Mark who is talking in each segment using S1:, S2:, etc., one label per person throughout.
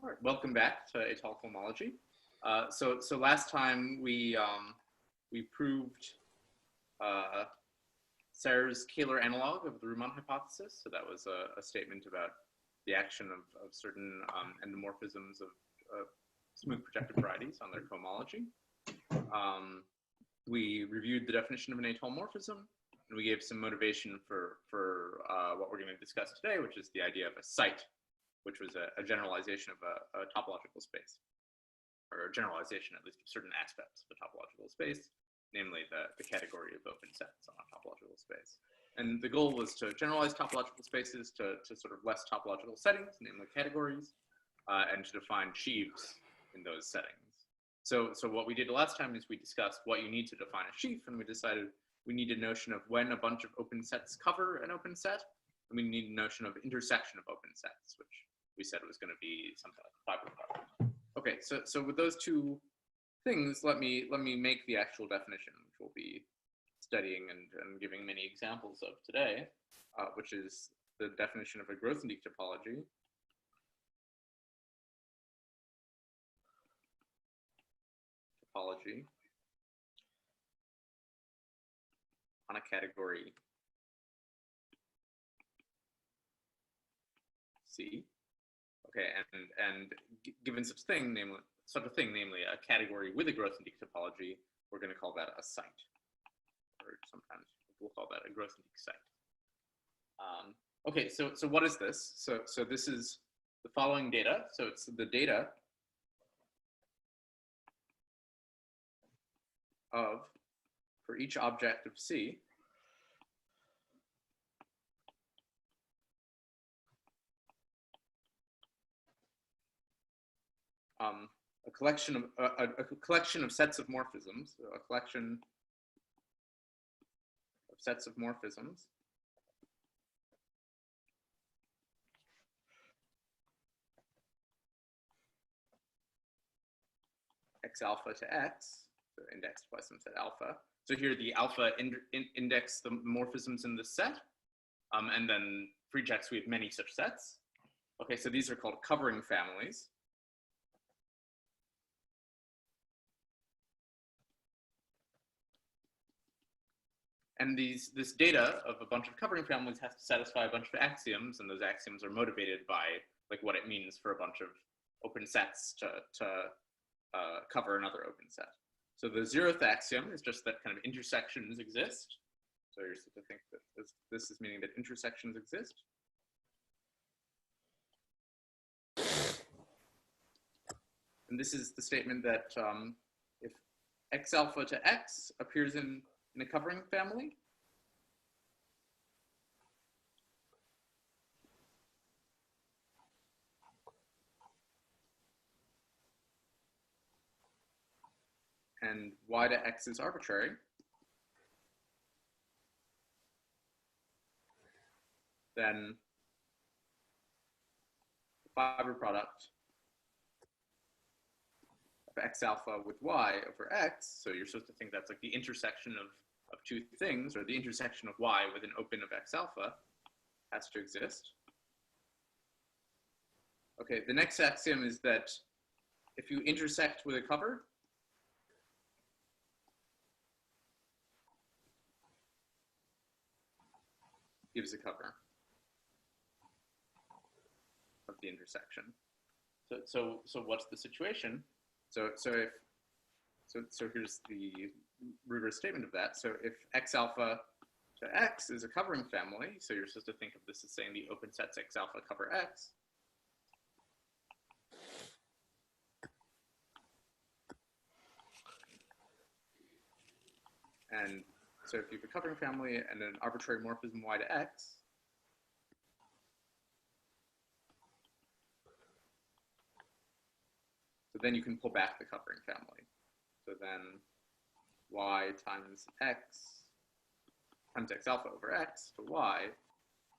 S1: All right, welcome back to Etale Cohomology. So last time we proved Serre's Kähler analog of the Riemann hypothesis. So that was a statement about the action of certain endomorphisms of smooth projective varieties on their cohomology. We reviewed the definition of an étale morphism, and we gave some motivation for what we're going to discuss today, which is the idea of a site, which was a generalization of a topological space, or a generalization at least of certain aspects of a topological space, namely the category of open sets on a topological space. And the goal was to generalize topological spaces to sort of less topological settings, namely categories, and to define sheaves in those settings. So what we did last time is we discussed what you need to define a sheaf, and we decided we need a notion of when a bunch of open sets cover an open set, and we need a notion of intersection of open sets, which we said was going to be something like a fiber product. Okay, so with those two things, let me make the actual definition, which we'll be studying and giving many examples of today, which is the definition of a Grothendieck topology. On a category C. Okay, and given such a thing, namely a category with a Grothendieck topology, we're going to call that a site, or sometimes we'll call that a Grothendieck site. Okay, so what is this? So this is the following data. So it's the data of, for each object of C, a collection of sets of morphisms, so a collection of sets of morphisms x alpha to x, so indexed by some set alpha. So here the alpha index the morphisms in this set, and then for each x we have many such sets. Okay, so these are called covering families. And this data of a bunch of covering families has to satisfy a bunch of axioms, and those axioms are motivated by like what it means for a bunch of open sets to cover another open set. So the zeroth axiom is just that kind of intersections exist. So you're supposed to think that this is meaning that intersections exist. And this is the statement that if x alpha to x appears in a covering family, and y to x is arbitrary, then the fiber product of x alpha with y over x, so you're supposed to think that's like the intersection of two things, or the intersection of y with an open of x alpha, has to exist. Okay, the next axiom is that if you intersect with a cover, gives a cover of the intersection. So what's the situation? So here's the rigorous statement of that. So if x alpha to x is a covering family, so you're supposed to think of this as saying the open sets x alpha cover x. And so if you have a covering family and an arbitrary morphism y to x, so then you can pull back the covering family. So then y times x alpha over x to y,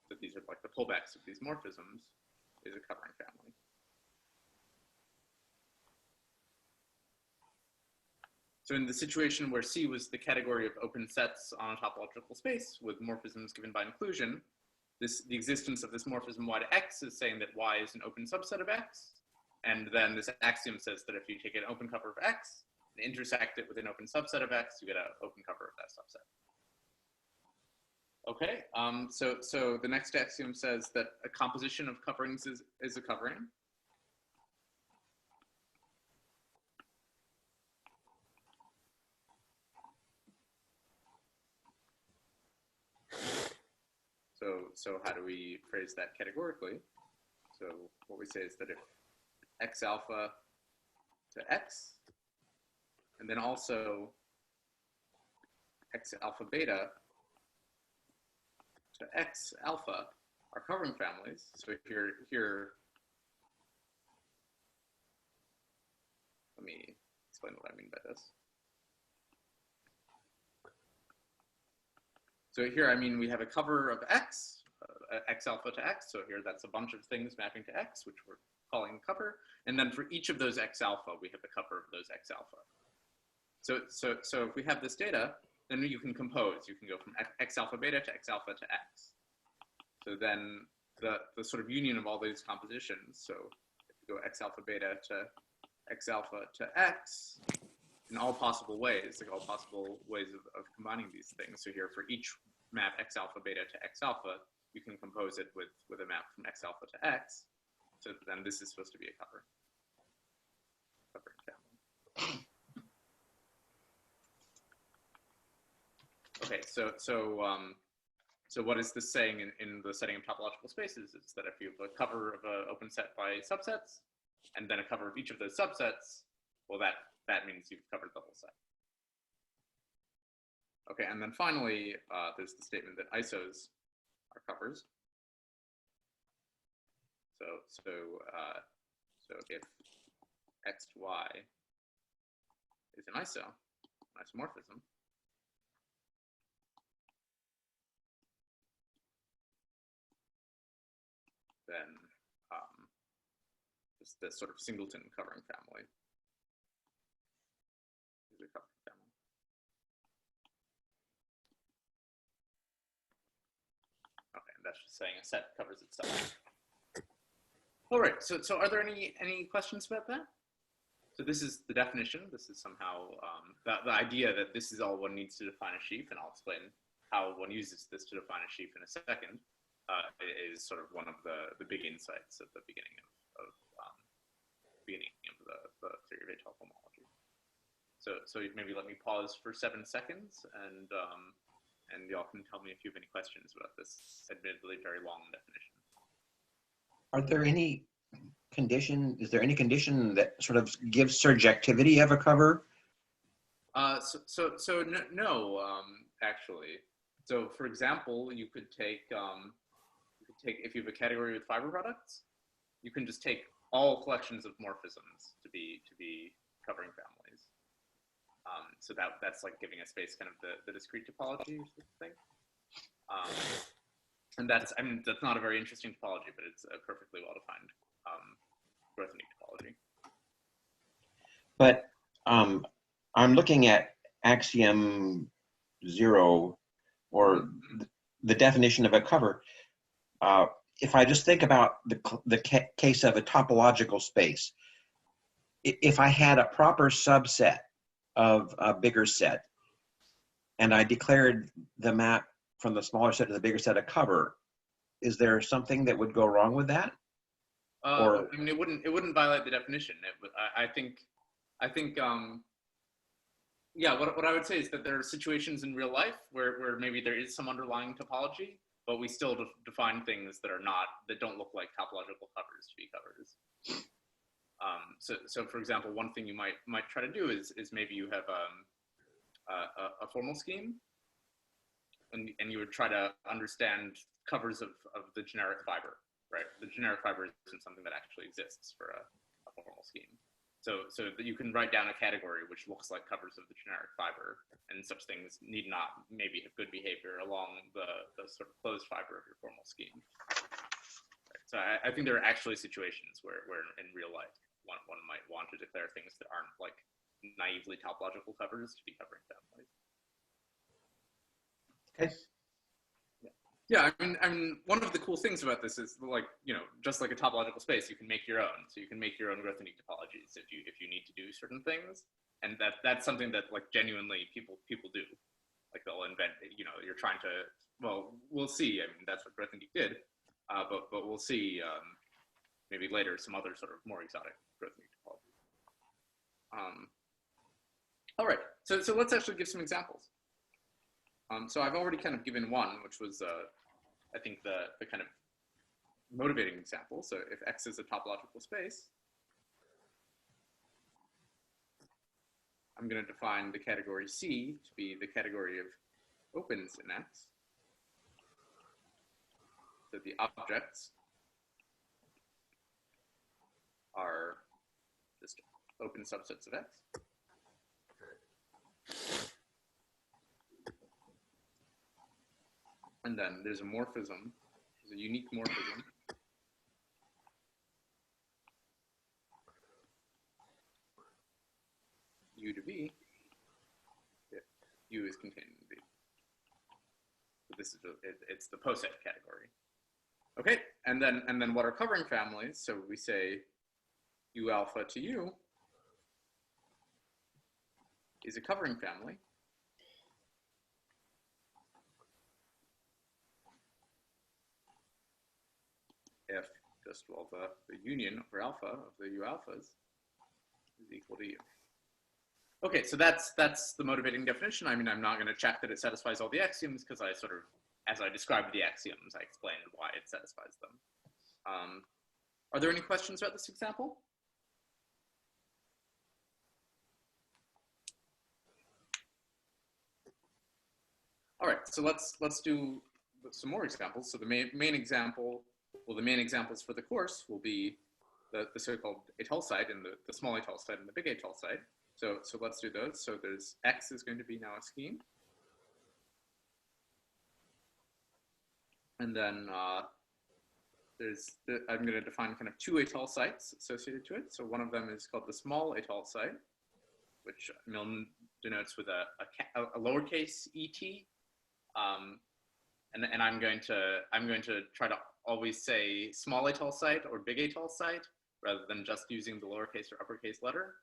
S1: so these are like the pullbacks of these morphisms, is a covering family. So in the situation where C was the category of open sets on a topological space with morphisms given by inclusion, the existence of this morphism y to x is saying that y is an open subset of x, And then this axiom says that if you take an open cover of X and intersect it with an open subset of X, you get an open cover of that subset. Okay, so the next axiom says that a composition of coverings is a covering. So how do we phrase that categorically? So what we say is that if X alpha to X, and then also X alpha beta to X alpha are covering families. So here, let me explain what I mean by this. So here, I mean, we have a cover of X, X alpha to X. So here, that's a bunch of things mapping to X, which we're calling cover. And then for each of those X alpha, we have the cover of those X alpha. So if we have this data, then you can compose. You can go from X alpha beta to X alpha to X. So then the sort of union of all these compositions. So if you go X alpha beta to X alpha to X, in all possible ways, like all possible ways of combining these things. So here, for each map X alpha beta to X alpha, you can compose it with a map from X alpha to X. So then this is supposed to be a cover family. Okay, so what is this saying in the setting of topological spaces? It's that if you have a cover of an open set by subsets, and then a cover of each of those subsets, well, that means you've covered the whole set. Okay, and then finally, there's the statement that isos are covers. So if X to Y is an isomorphism, then just this sort of singleton covering family is a covering family. Okay, and that's just saying a set covers itself. All right, so are there any questions about that? So this is the definition. This is somehow the idea that this is all one needs to define a sheaf, and I'll explain how one uses this to define a sheaf in a second. Is sort of one of the big insights at the beginning of the theory of étale cohomology. So maybe let me pause for 7 seconds, and y'all can tell me if you have any questions about this admittedly very long definition.
S2: Are there any condition? Is there any condition that sort of gives surjectivity of a cover?
S1: No, actually. So for example, you could take if you have a category with fiber products, you can just take all collections of morphisms to be covering families. So that's like giving a space kind of the discrete topology thing. And that's not a very interesting topology, but it's a perfectly well-defined growth unique topology.
S2: But I'm looking at axiom 0, or the definition of a cover. If I just think about the case of a topological space, if I had a proper subset of a bigger set, and I declared the map from the smaller set to the bigger set a cover, is there something that would go wrong with that?
S1: I mean, it wouldn't violate the definition. I think, yeah. What I would say is that there are situations in real life where maybe there is some underlying topology, but we still define things that don't look like topological covers to be covers. So for example, one thing you might try to do is maybe you have a formal scheme, and you would try to understand covers of the generic fiber, right? The generic fiber isn't something that actually exists for a formal scheme. So that you can write down a category which looks like covers of the generic fiber, and such things need not maybe have good behavior along the sort of closed fiber of your formal scheme. Right? So I think there are actually situations where in real life one might want to declare things that aren't like naively topological covers to be covering families.
S2: Okay.
S1: Yeah. Yeah, I mean, one of the cool things about this is, like, just like a topological space, you can make your own. So you can make your own Grothendieck topologies if you need to do certain things, and that's something that, like, genuinely people do. Like, they'll invent. You're trying to. Well, we'll see. I mean, that's what Grothendieck did, but we'll see maybe later some other sort of more exotic Grothendieck topologies. All right, so let's actually give some examples. So I've already kind of given one, which was, I think, the kind of motivating example. So if X is a topological space, I'm going to define the category C to be the category of opens in X. So the objects are just open subsets of X. And then there's a morphism, there's a unique morphism. U to V, if U is contained in V. So this is it's the poset category. Okay, and then what are covering families? So we say U alpha to U is a covering family. If just, well, the union over alpha of the U alphas is equal to U. Okay, so that's the motivating definition. I mean, I'm not going to check that it satisfies all the axioms, because I sort of, as I described the axioms, I explained why it satisfies them. Are there any questions about this example? All right, so let's do some more examples. So the main example, well, the main examples for the course will be the so-called étale site and the small étale site and the big étale site. So let's do those. So there's X is going to be now a scheme. And then I'm going to define kind of two étale sites associated to it. So one of them is called the small étale site, which Milne denotes with a lowercase et. And I'm going to try to always say small étale site or big étale site rather than just using the lowercase or uppercase letter,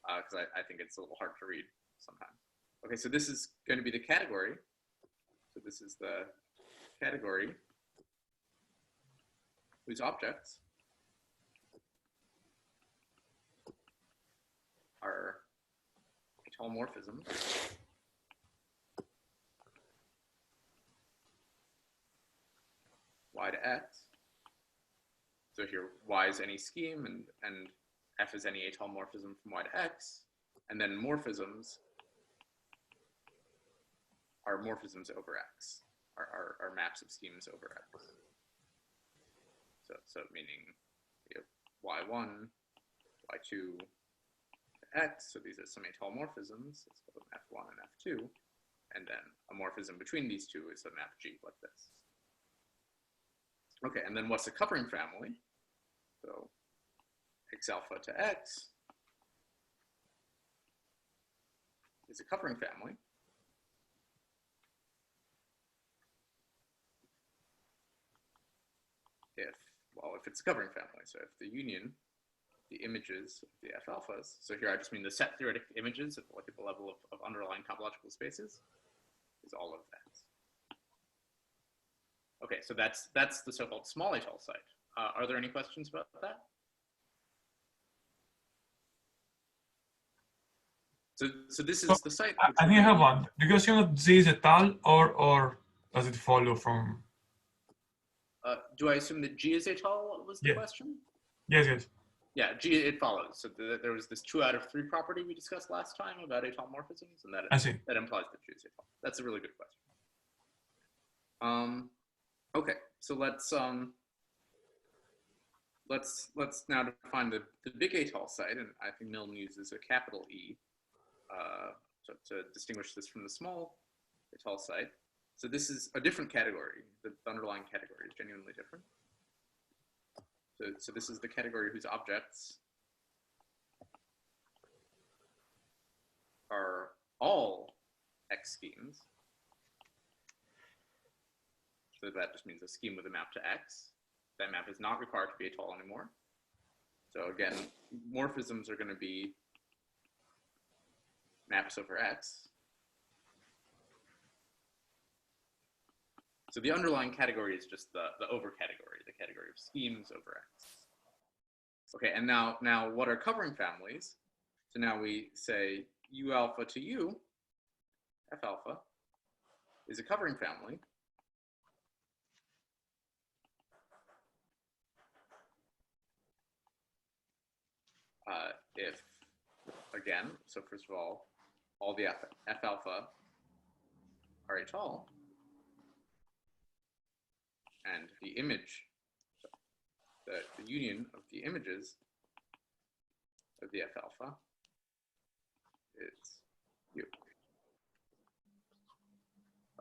S1: because I think it's a little hard to read sometimes. Okay, so this is going to be the category. So this is the category whose objects are étale morphisms y to x. So here, y is any scheme, and f is any étale morphism from y to x. And then morphisms are morphisms over x, are maps of schemes over x. So meaning we have y1, y2 to x. So these are some étale morphisms. Let's call them f1 and f2. And then a morphism between these two is a map G like this. Okay, and then what's a covering family? So x alpha to x is a covering family. If it's a covering family, so if the union, the images of the f alphas, so here I just mean the set theoretic images at the level of underlying topological spaces, is all of x. Okay, so that's the so-called small étale site. Are there any questions about that? So this is the site.
S3: I think I have one. Do you assume that Z is étale, or does it follow from?
S1: Do I assume that G is étale was the question?
S3: Yes.
S1: Yeah, G, it follows. So there was this 2 out of 3 property we discussed last time about étale morphisms, and that implies that G is étale. That's a really good question. Okay, so let's now define the big étale site, and I think Milne uses a capital E to distinguish this from the small étale site. So this is a different category. The underlying category is genuinely different. So this is the category whose objects are all X schemes So that just means a scheme with a map to X. That map is not required to be étale anymore. So again, morphisms are going to be maps over X. So the underlying category is just the over category, the category of schemes over X. Okay, and now what are covering families? So now we say U alpha to U, F alpha, is a covering family. If, again, so first of all the F alpha are étale, and the image, the union of the images of the F alpha is U.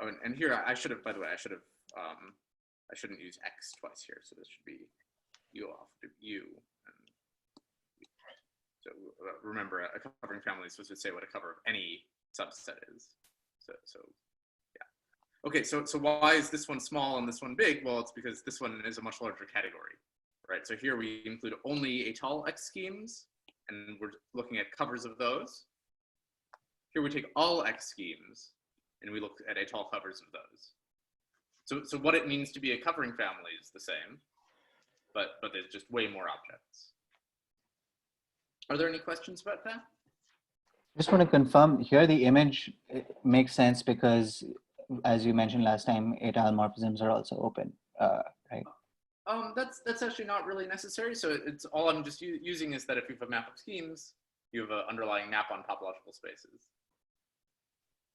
S1: Oh, and here I should have, by the way, I shouldn't use X twice here, so this should be U alpha to U. So remember, a covering family is supposed to say what a cover of any subset is. So yeah. Okay, so why is this one small and this one big? Well, it's because this one is a much larger category, right? So here we include only étale X schemes, and we're looking at covers of those. Here we take all X schemes, and we look at étale covers of those. So what it means to be a covering family is the same, but there's just way more objects. Are there any questions about that?
S4: Just want to confirm here the image makes sense because, as you mentioned last time, étale morphisms are also open, right?
S1: That's actually not really necessary. So it's all I'm just using is that if you have a map of schemes, you have an underlying map on topological spaces.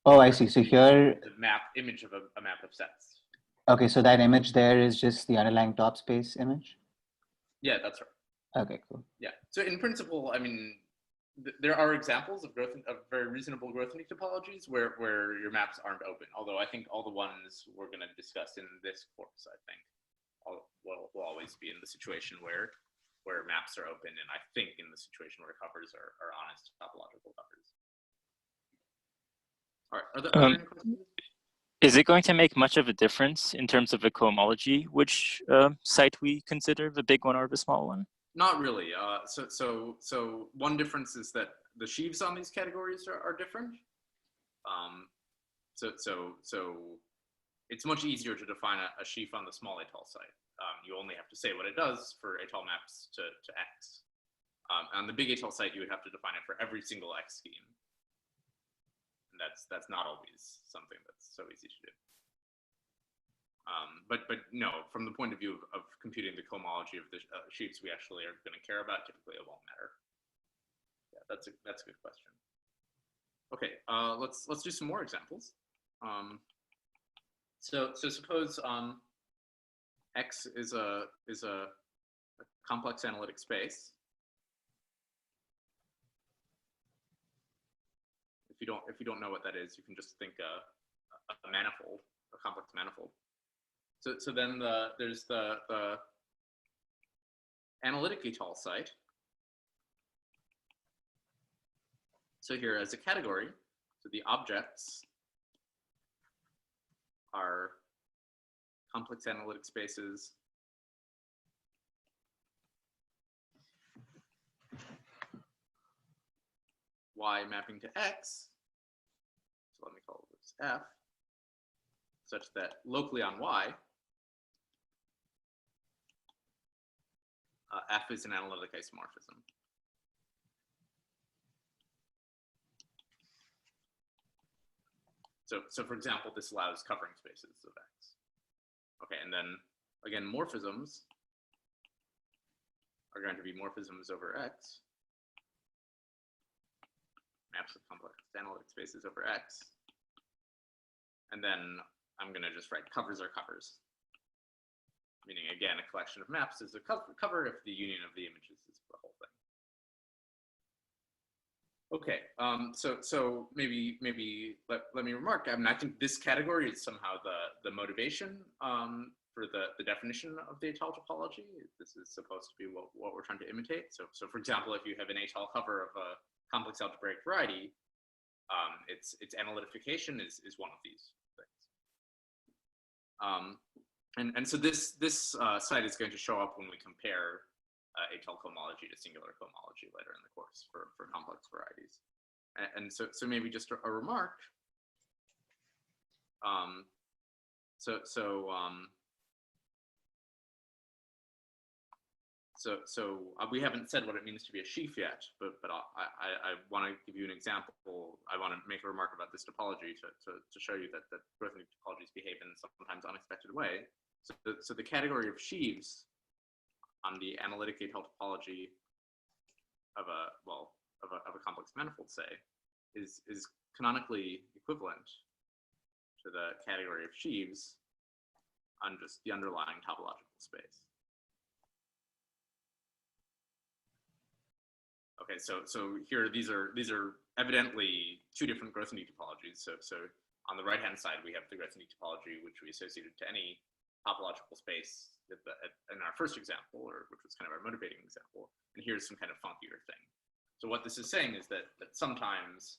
S4: Oh, I see. So here,
S1: the map image of a map of sets.
S4: Okay, so that image there is just the underlying top space image?
S1: Yeah, that's right.
S4: Okay, cool.
S1: Yeah. So in principle, I mean, there are examples of very reasonable growth in topologies where your maps aren't open. Although I think all the ones we're going to discuss in this course, I think, will always be in the situation where maps are open, and I think in the situation where covers are honest topological covers. All right. Are there any questions?
S5: Is it going to make much of a difference in terms of a cohomology which site we consider, the big one or the small one?
S1: Not really. So one difference is that the sheaves on these categories are different. So it's much easier to define a sheaf on the small étale site. You only have to say what it does for étale maps to X. On the big étale site, you would have to define it for every single X scheme. And that's not always something that's so easy to do. But no, from the point of view of computing the cohomology of the sheaves we actually are going to care about, typically it won't matter. Yeah, that's a good question. Okay, let's do some more examples. So suppose X is a complex analytic space. If you don't know what that is, you can just think a manifold, a complex manifold. So then there's the analytic étale site. So here as a category, so the objects are complex analytic spaces Y mapping to X. So let me call this F, such that locally on Y, F is an analytic isomorphism. So for example, this allows covering spaces of X. Okay, and then again, morphisms are going to be morphisms over X, maps of complex analytic spaces over X. And then I'm going to just write covers are covers. Meaning, again, a collection of maps is a cover if the union of the images is the whole thing. Okay, so maybe let me remark. I mean, I think this category is somehow the motivation for the definition of the étale topology. This is supposed to be what we're trying to imitate. So for example, if you have an étale cover of a complex algebraic variety, its analytification is one of these things. And so this site is going to show up when we compare étale cohomology to singular cohomology later in the course for complex varieties. And so maybe just a remark. We haven't said what it means to be a sheaf yet, but I want to give you an example. I want to make a remark about this topology to show you that growth unique topologies behave in sometimes unexpected way. So the category of sheaves on the analytic étale topology of a complex manifold, say, is canonically equivalent to the category of sheaves on just the underlying topological space. Okay, so here these are evidently two different growth unique topologies. So on the right hand side we have the growth unique topology, which we associated to any topological space in our first example, which was kind of our motivating example. And here's some kind of funkier thing. So what this is saying is that sometimes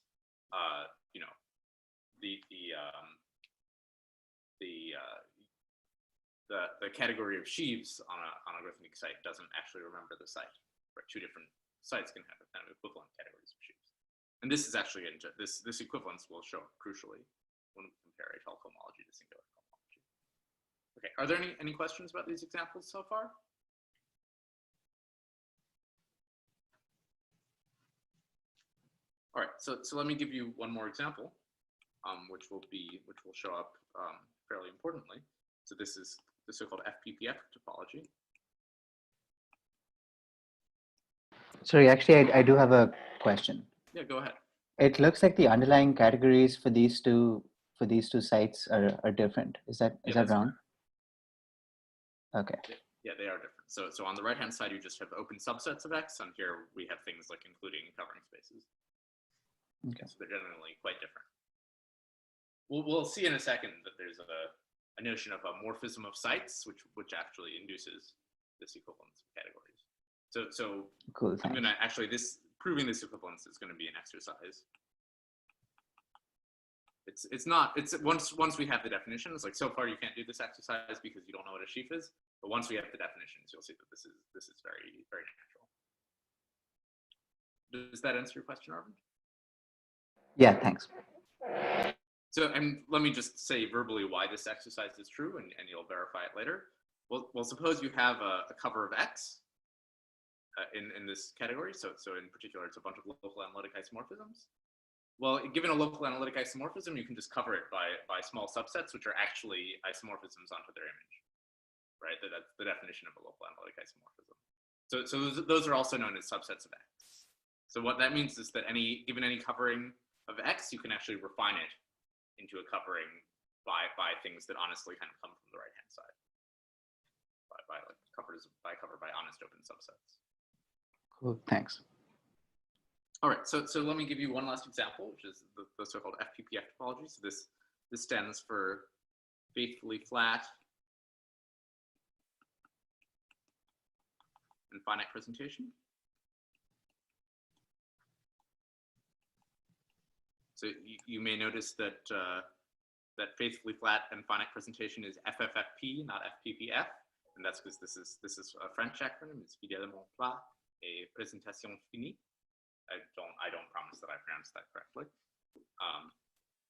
S1: you know, the category of sheaves on a growth unique site doesn't actually remember the site. Right? Two different sites can have kind of equivalent categories of sheaves. And this is actually this equivalence will show up crucially when we compare étale cohomology to singular cohomology. Okay, are there any questions about these examples so far? All right, so let me give you one more example, which will show up fairly importantly. So this is the so-called fppf topology.
S4: Sorry, actually, I do have a question.
S1: Yeah, go ahead.
S4: It looks like the underlying categories for these two sites are different. Is that wrong? Okay.
S1: Yeah, they are different. So on the right-hand side, you just have open subsets of X. On here, we have things like including covering spaces.
S4: Okay.
S1: So they're generally quite different. We'll see in a second that there's a notion of a morphism of sites, which actually induces this equivalence of categories. So
S4: cool,
S1: I'm gonna actually proving this equivalence is going to be an exercise. It's once we have the definitions, like so far you can't do this exercise because you don't know what a sheaf is, but once we have the definitions, you'll see that this is very, very natural. Does that answer your question, Arvind?
S4: Yeah, thanks.
S1: So, and let me just say verbally why this exercise is true, and you'll verify it later. Well, suppose you have a cover of X in this category. So in particular, it's a bunch of local analytic isomorphisms. Well, given a local analytic isomorphism, you can just cover it by small subsets, which are actually isomorphisms onto their image, right? That's the definition of a local analytic isomorphism. So those are also known as subsets of X. So what that means is that given any covering of X, you can actually refine it into a covering by things that honestly kind of come from the right-hand side, by cover by honest open subsets.
S4: Cool, thanks.
S1: All right, so let me give you one last example, which is the so-called fppf topology. So this stands for faithfully flat and finite presentation. So you may notice that that faithfully flat and finite presentation is fffp, not fppf, and that's because this is a French acronym. It's fidèlement plat et présentation finie. I don't promise that I pronounced that correctly,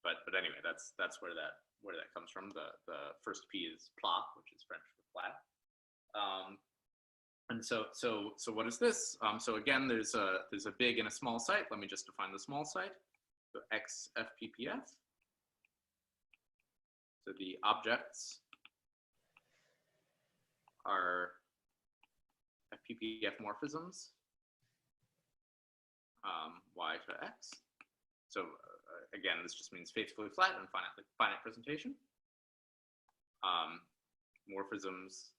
S1: but anyway, that's where that comes from. The first P is plat, which is French for flat. And so what is this? So again, there's a big and a small site. Let me just define the small site. So X fppf. So the objects are fppf morphisms, y to x. So again, this just means faithfully flat and finite presentation. Morphisms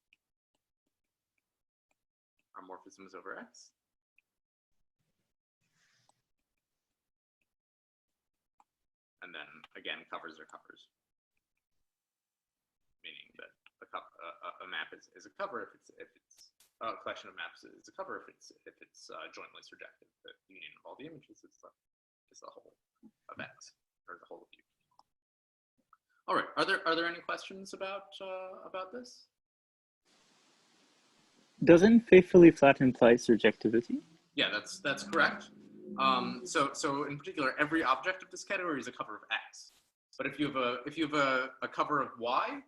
S1: are morphisms over x. And then again, covers are covers, meaning that a map is a cover if it's a collection of maps is a cover if it's jointly surjective. The union of all the images is the whole of X, or the whole of U. All right. Are there any questions about this?
S5: Doesn't faithfully flat imply surjectivity?
S1: Yeah, that's correct. So in particular, every object of this category is a cover of X. But if you have a cover of Y,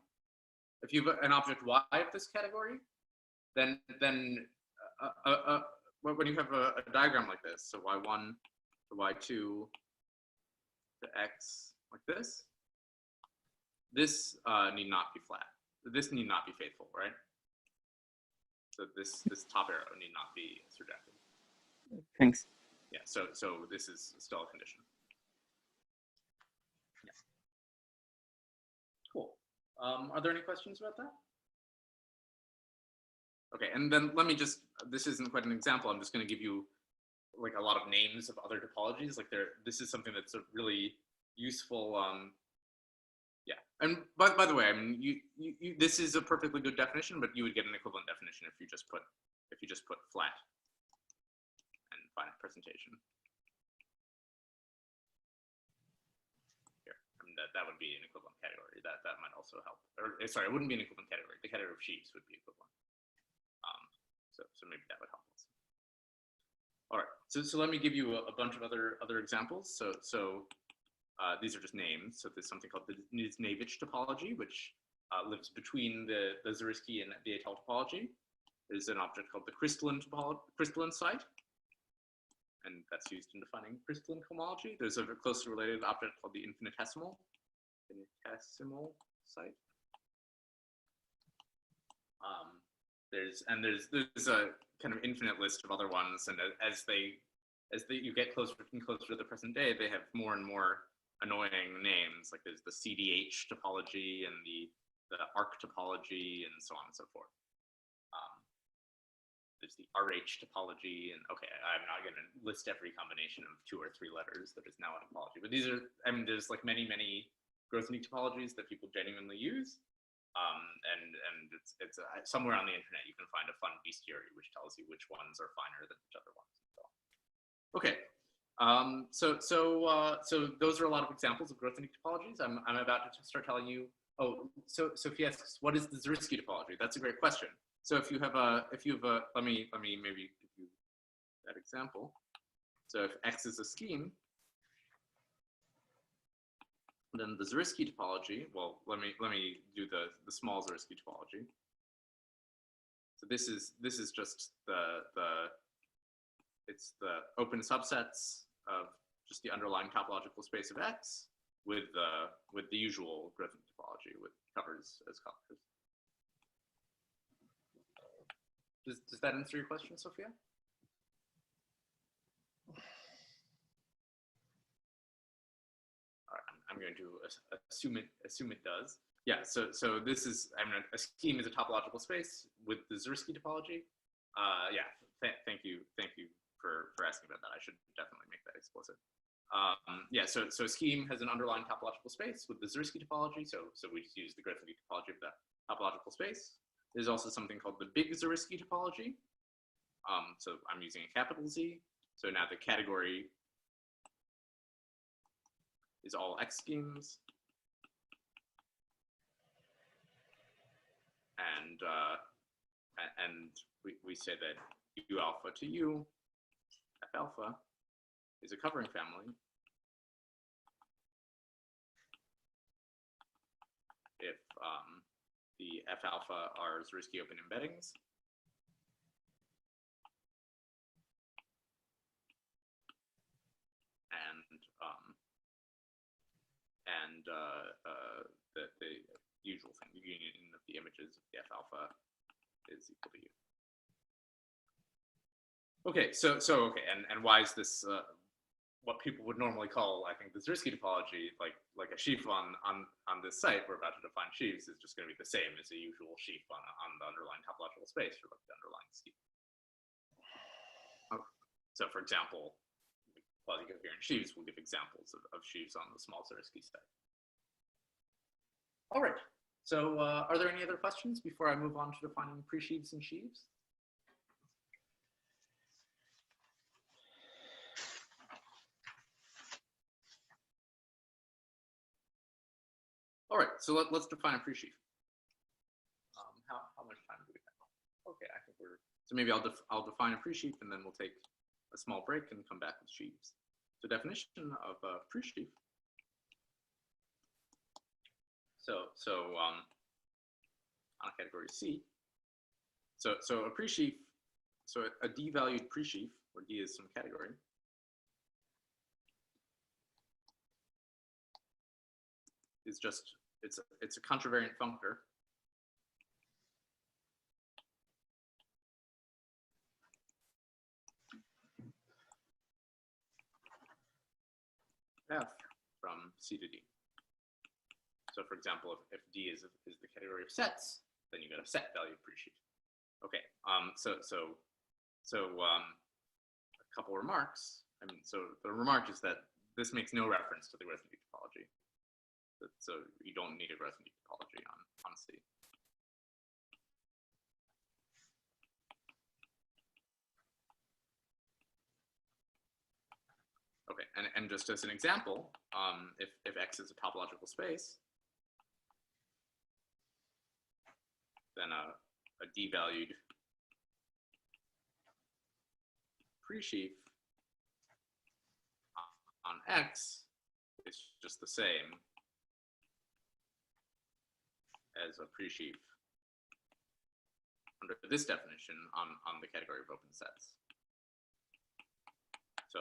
S1: if you have an object Y of this category, then when you have a diagram like this, so Y1 to Y2 to X like this need not be flat. This need not be faithful, right? So this top arrow need not be surjective.
S5: Thanks.
S1: Yeah. So this is still a condition. Yeah. Cool. Are there any questions about that? Okay, and then let me just, this isn't quite an example, I'm just going to give you like a lot of names of other topologies. Like this is something that's a really useful, yeah. And by the way, I mean, this is a perfectly good definition, but you would get an equivalent definition if you just put flat and finite presentation. Here, I mean, that would be an equivalent category. That might also help. Or sorry, it wouldn't be an equivalent category. The category of sheaves would be equivalent. So maybe that would help us. All right. So let me give you a bunch of other examples. So these are just names. So there's something called the Nizhnievich topology, which lives between the Zariski and the Etale topology. There's an object called the crystalline site, and that's used in defining crystalline cohomology. There's a closely related object called the infinitesimal site. There's a kind of infinite list of other ones, and as you get closer and closer to the present day, they have more and more annoying names. Like there's the CDH topology and the arc topology and so on and so forth. There's the RH topology, and okay, I'm not going to list every combination of 2 or 3 letters that is now a topology, but these are, I mean, there's like many growth unique topologies that people genuinely use. And it's somewhere on the internet you can find a fun bestiary which tells you which ones are finer than which other ones. Okay, so those are a lot of examples of growth unique topologies. I'm about to start telling you. Oh, so Sophie asks, what is the Zariski topology? That's a great question. So if you have a let me maybe give you that example. So if X is a scheme, then the Zariski topology, well, let me do the small Zariski topology. So this is just it's the open subsets of just the underlying topological space of X with the usual growth topology with covers as colors. Does that answer your question, Sophia? I'm going to assume it does. Yeah. So this is, I mean, a scheme is a topological space with the Zariski topology. Yeah. Thank you for asking about that. I should definitely make that explicit. Yeah. So a scheme has an underlying topological space with the Zariski topology. So we just use the growth unique topology of the topological space. There's also something called the big Zariski topology. So I'm using a capital Z. So now the category is all X schemes. And we say that U alpha to U, F alpha, is a covering family if the F alpha are Zariski open embeddings. And the usual thing, the union of the images of the F alpha is equal to U. Okay, so okay, and why is this what people would normally call, I think, the Zariski topology, like a sheaf on this site we're about to define sheaves, is just going to be the same as a usual sheaf on the underlying topological space or like the underlying scheme. Okay. So for example, quasi-coherent sheaves will give examples of sheaves on the small Zariski site. All right, so are there any other questions before I move on to defining pre-sheaves and sheaves? All right, so let's define a pre-sheaf. How much time do we have? Okay, I think so maybe I'll define a pre-sheaf and then we'll take a small break and come back with sheaves. So definition of a pre-sheaf. So on category C. So a pre-sheaf, so a d-valued pre-sheaf, where d is some category, is just it's a contravariant functor f from C to D. So for example, if D is the category of sets, then you get a set valued pre-sheaf. Okay, so a couple remarks. So the remark is that this makes no reference to the Grothendieck topology. So you don't need a Grothendieck topology on C. Okay, and just as an example, if X is a topological space, then a d-valued pre-sheaf on X is just the same as a pre-sheaf under this definition on the category of open sets.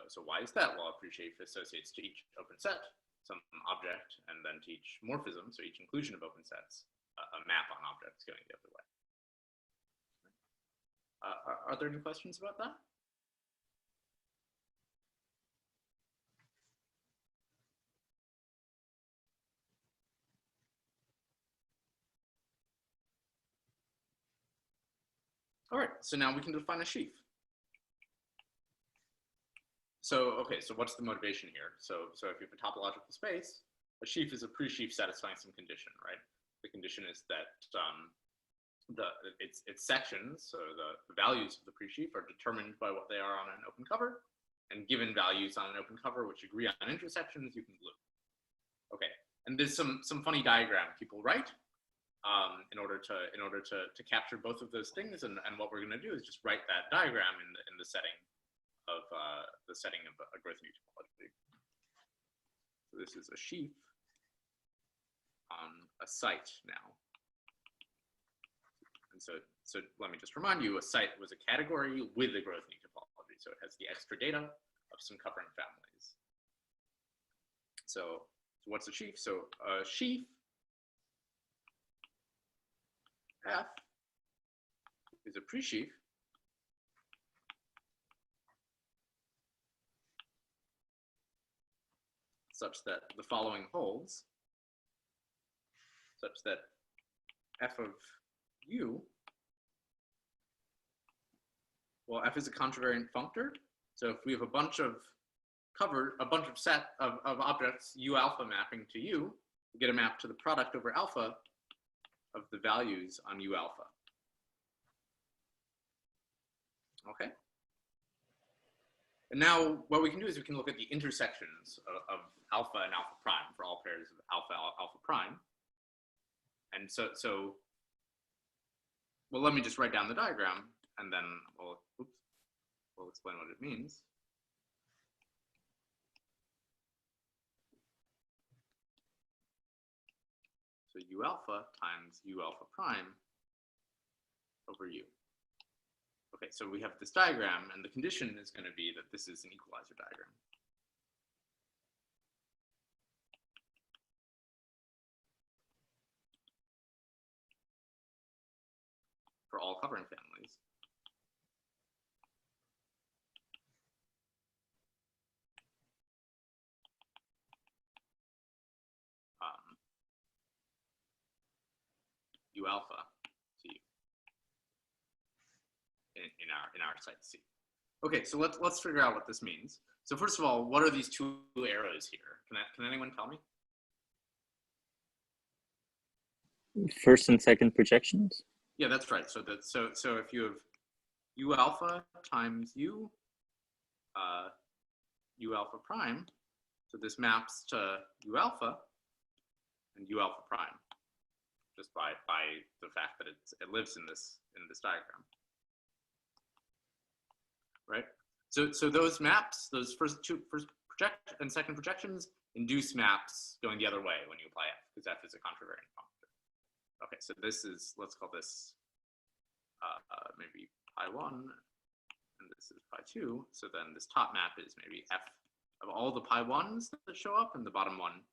S1: So why is that? Well, a pre-sheaf associates to each open set some object, and then to each morphism, so each inclusion of open sets, a map on objects going the other way. Are there any questions about that? All right, so now we can define a sheaf. So, okay, so what's the motivation here? So if you have a topological space, a sheaf is a pre-sheaf satisfying some condition, right? The condition is that its sections, so the values of the pre-sheaf are determined by what they are on an open cover, and given values on an open cover which agree on intersections, you can loop. Okay, and there's some funny diagram people write in order to capture both of those things, and what we're going to do is just write that diagram in the setting of a Grothendieck topology. So this is a sheaf on a site now. And so let me just remind you, a site was a category with a Grothendieck topology. So it has the extra data of some covering families. So what's a sheaf? So a sheaf F is a pre-sheaf such that the following holds, such that f of u, well, f is a contravariant functor. So if we have a bunch of set of objects u alpha mapping to u, we get a map to the product over alpha of the values on u alpha. Okay. And now what we can do is we can look at the intersections of alpha and alpha prime for all pairs of alpha prime. And so well, let me just write down the diagram and then we'll explain what it means. So u alpha times u alpha prime over u. Okay, so we have this diagram, and the condition is going to be that this is an equalizer diagram. For all covering families. U alpha to u in our site C. Okay, so let's figure out what this means. So first of all, what are these two arrows here? Can anyone tell me?
S5: First and second projections?
S1: Yeah, that's right. So if you have u alpha times u alpha prime, so this maps to u alpha, and U alpha prime, just by the fact that it lives in this diagram, right? So those maps, those first project and second projections, induce maps going the other way when you apply f, because f is a contravariant function. Okay, so this is, let's call this maybe pi1, and this is pi2. So then this top map is maybe f of all the pi1s that show up, and the bottom one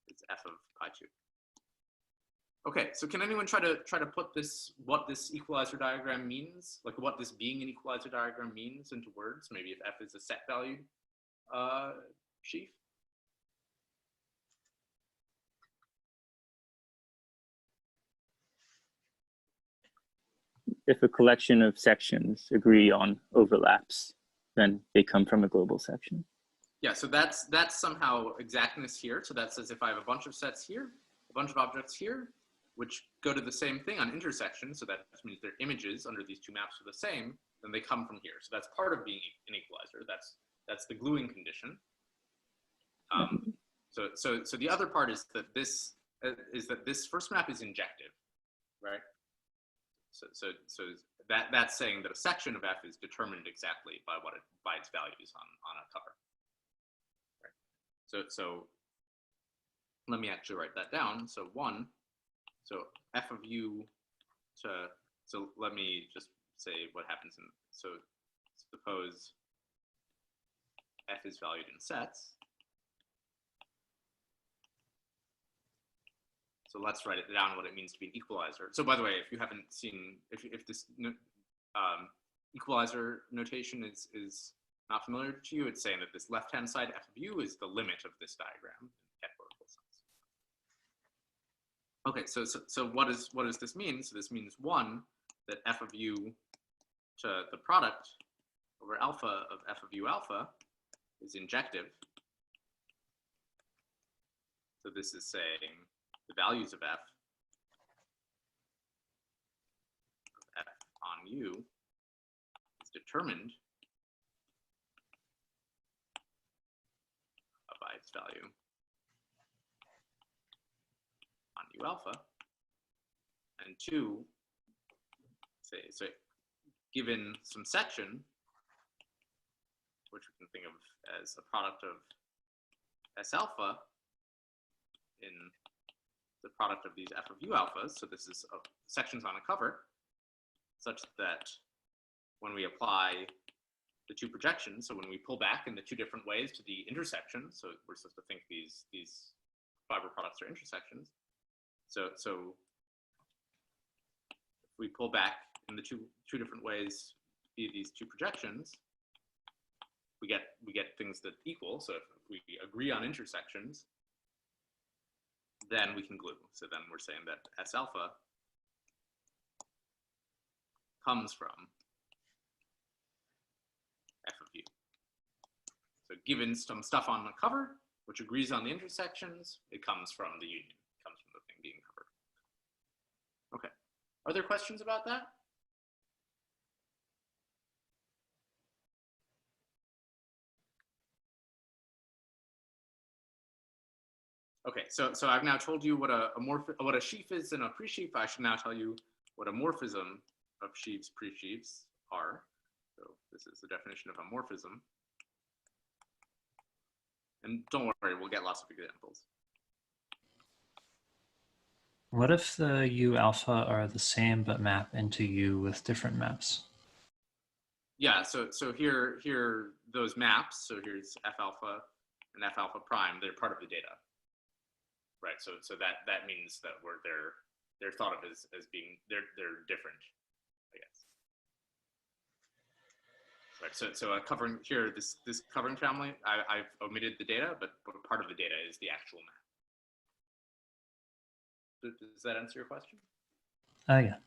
S1: is f of pi2. Okay, so can anyone try to put this, what this equalizer diagram means, like what this being an equalizer diagram means into words? Maybe if f is a set valued sheaf.
S5: If a collection of sections agree on overlaps, then they come from a global section.
S1: Yeah, so that's somehow exactness here. So that says if I have a bunch of sets here, a bunch of objects here, which go to the same thing on intersection, so that means their images under these two maps are the same, then they come from here. So that's part of being an equalizer. That's the gluing condition. So the other part is that this first map is injective, right? So that's saying that a section of f is determined exactly by its values on a cover. Right? So let me actually write that down. So so f of u so let me just say what happens so suppose f is valued in sets. So let's write it down what it means to be an equalizer. So by the way, if you haven't seen, if this equalizer notation is not familiar to you, it's saying that this left-hand side f of u is the limit of this diagram in categorical sense. Okay, so what does this mean? So this means one, that f of u to the product over alpha of f of u alpha is injective. So this is saying the values of f on u is determined by its value on u alpha. And two, so given some section, which we can think of as a product of S alpha in the product of these f of u alphas, so this is sections on a cover, such that when we apply the two projections, so when we pull back in the two different ways to the intersection, so we're supposed to think these fiber products are intersections. So if we pull back in the two different ways via these two projections, we get things that equal. So if we agree on intersections, then we can glue. So then we're saying that S alpha comes from f of u. So given some stuff on the cover, which agrees on the intersections, it comes from the union, it comes from the thing being covered. Okay, are there questions about that? Okay, so I've now told you what a sheaf is and a pre-sheaf. I should now tell you what a morphism of sheaves, pre-sheaves are. So this is the definition of a morphism. And don't worry, we'll get lots of examples.
S6: What if the U alpha are the same but map into U with different maps?
S1: Yeah, so here those maps, so here's F alpha and F alpha prime, they're part of the data. Right, so that means that they're thought of as being they're different, I guess. Right, so covering here this covering family, I've omitted the data, but part of the data is the actual map. Does that answer your question?
S6: Yeah.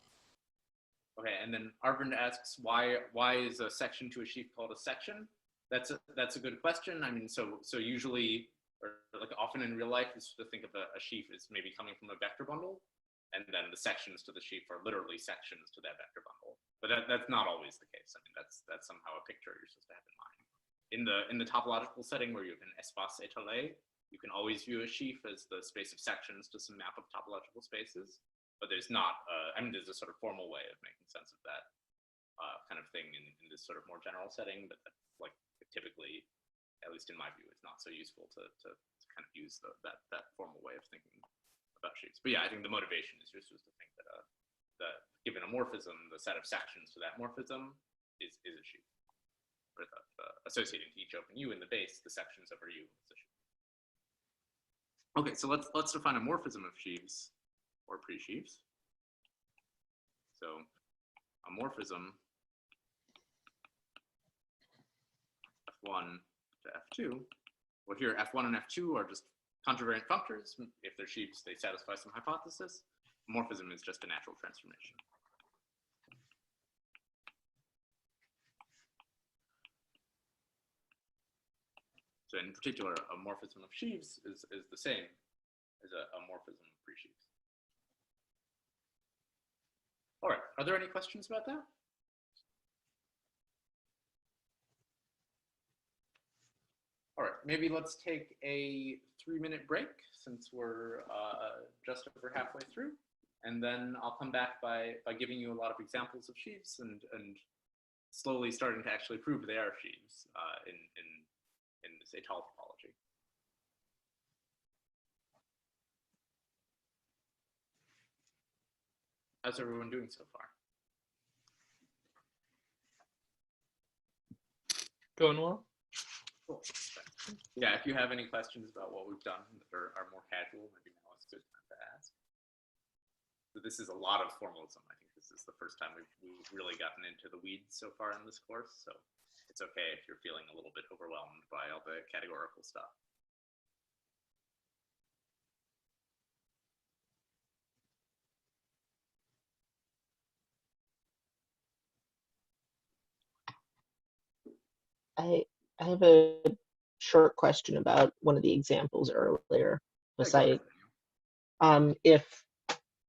S1: Okay, and then Arvind asks why is a section to a sheaf called a section? That's a good question. I mean, so usually, or like often in real life, is to think of a sheaf as maybe coming from a vector bundle, and then the sections to the sheaf are literally sections to that vector bundle. But that's not always the case. I mean, that's somehow a picture you're supposed to have in mind. In the topological setting where you have an espace étale, You can always view a sheaf as the space of sections to some map of topological spaces, but there's not, I mean, there's a sort of formal way of making sense of that kind of thing in this sort of more general setting, but like typically, at least in my view, it's not so useful to kind of use that formal way of thinking about sheaves. But yeah, I think the motivation is just to think that given a morphism, the set of sections to that morphism is a sheaf. Or associating to each open U in the base, the sections over U is a sheaf. Okay, so let's define a morphism of sheaves or pre-sheaves. So a morphism F1 to F2. Well, here F1 and F2 are just contravariant functors. If they're sheaves, they satisfy some hypothesis. Morphism is just a natural transformation. So in particular, a morphism of sheaves is the same as a morphism of pre-sheaves. All right, are there any questions about that? All right, maybe let's take a 3-minute break since we're just over halfway through. And then I'll come back by giving you a lot of examples of sheaves and slowly starting to actually prove they are sheaves in this étale topology. How's everyone doing so far?
S7: Going well.
S1: Cool. Yeah, if you have any questions about what we've done that are more casual, maybe now is a good time to ask. So this is a lot of formalism. I think this is the first time we've really gotten into the weeds so far in this course. So it's okay if you're feeling a little bit overwhelmed by all the categorical stuff.
S8: I have a short question about one of the examples earlier.
S1: Yeah,
S8: If,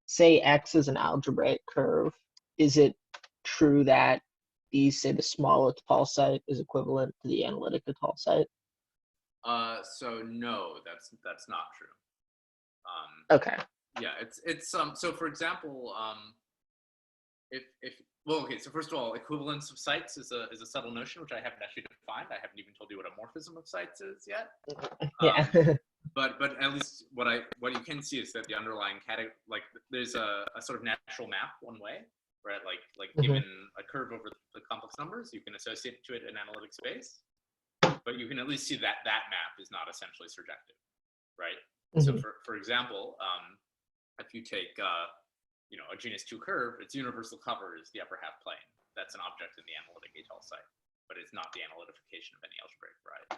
S8: say, X is an algebraic curve, is it true that say the small étale site is equivalent to the analytic étale site?
S1: So no, that's not true.
S8: Okay.
S1: Yeah, it's so for example, well, okay, so first of all, equivalence of sites is a subtle notion which I haven't actually defined. I haven't even told you what a morphism of sites is yet.
S8: Yeah.
S1: But at least what you can see is that the underlying category, like there's a sort of natural map one way, right? Like given a curve over the complex numbers, you can associate to it an analytic space, but you can at least see that map is not essentially surjective, right? So for example, if you take a genus 2 curve, its universal cover is the upper half plane. That's an object in the analytic étale site, but it's not the analytification of any algebraic variety.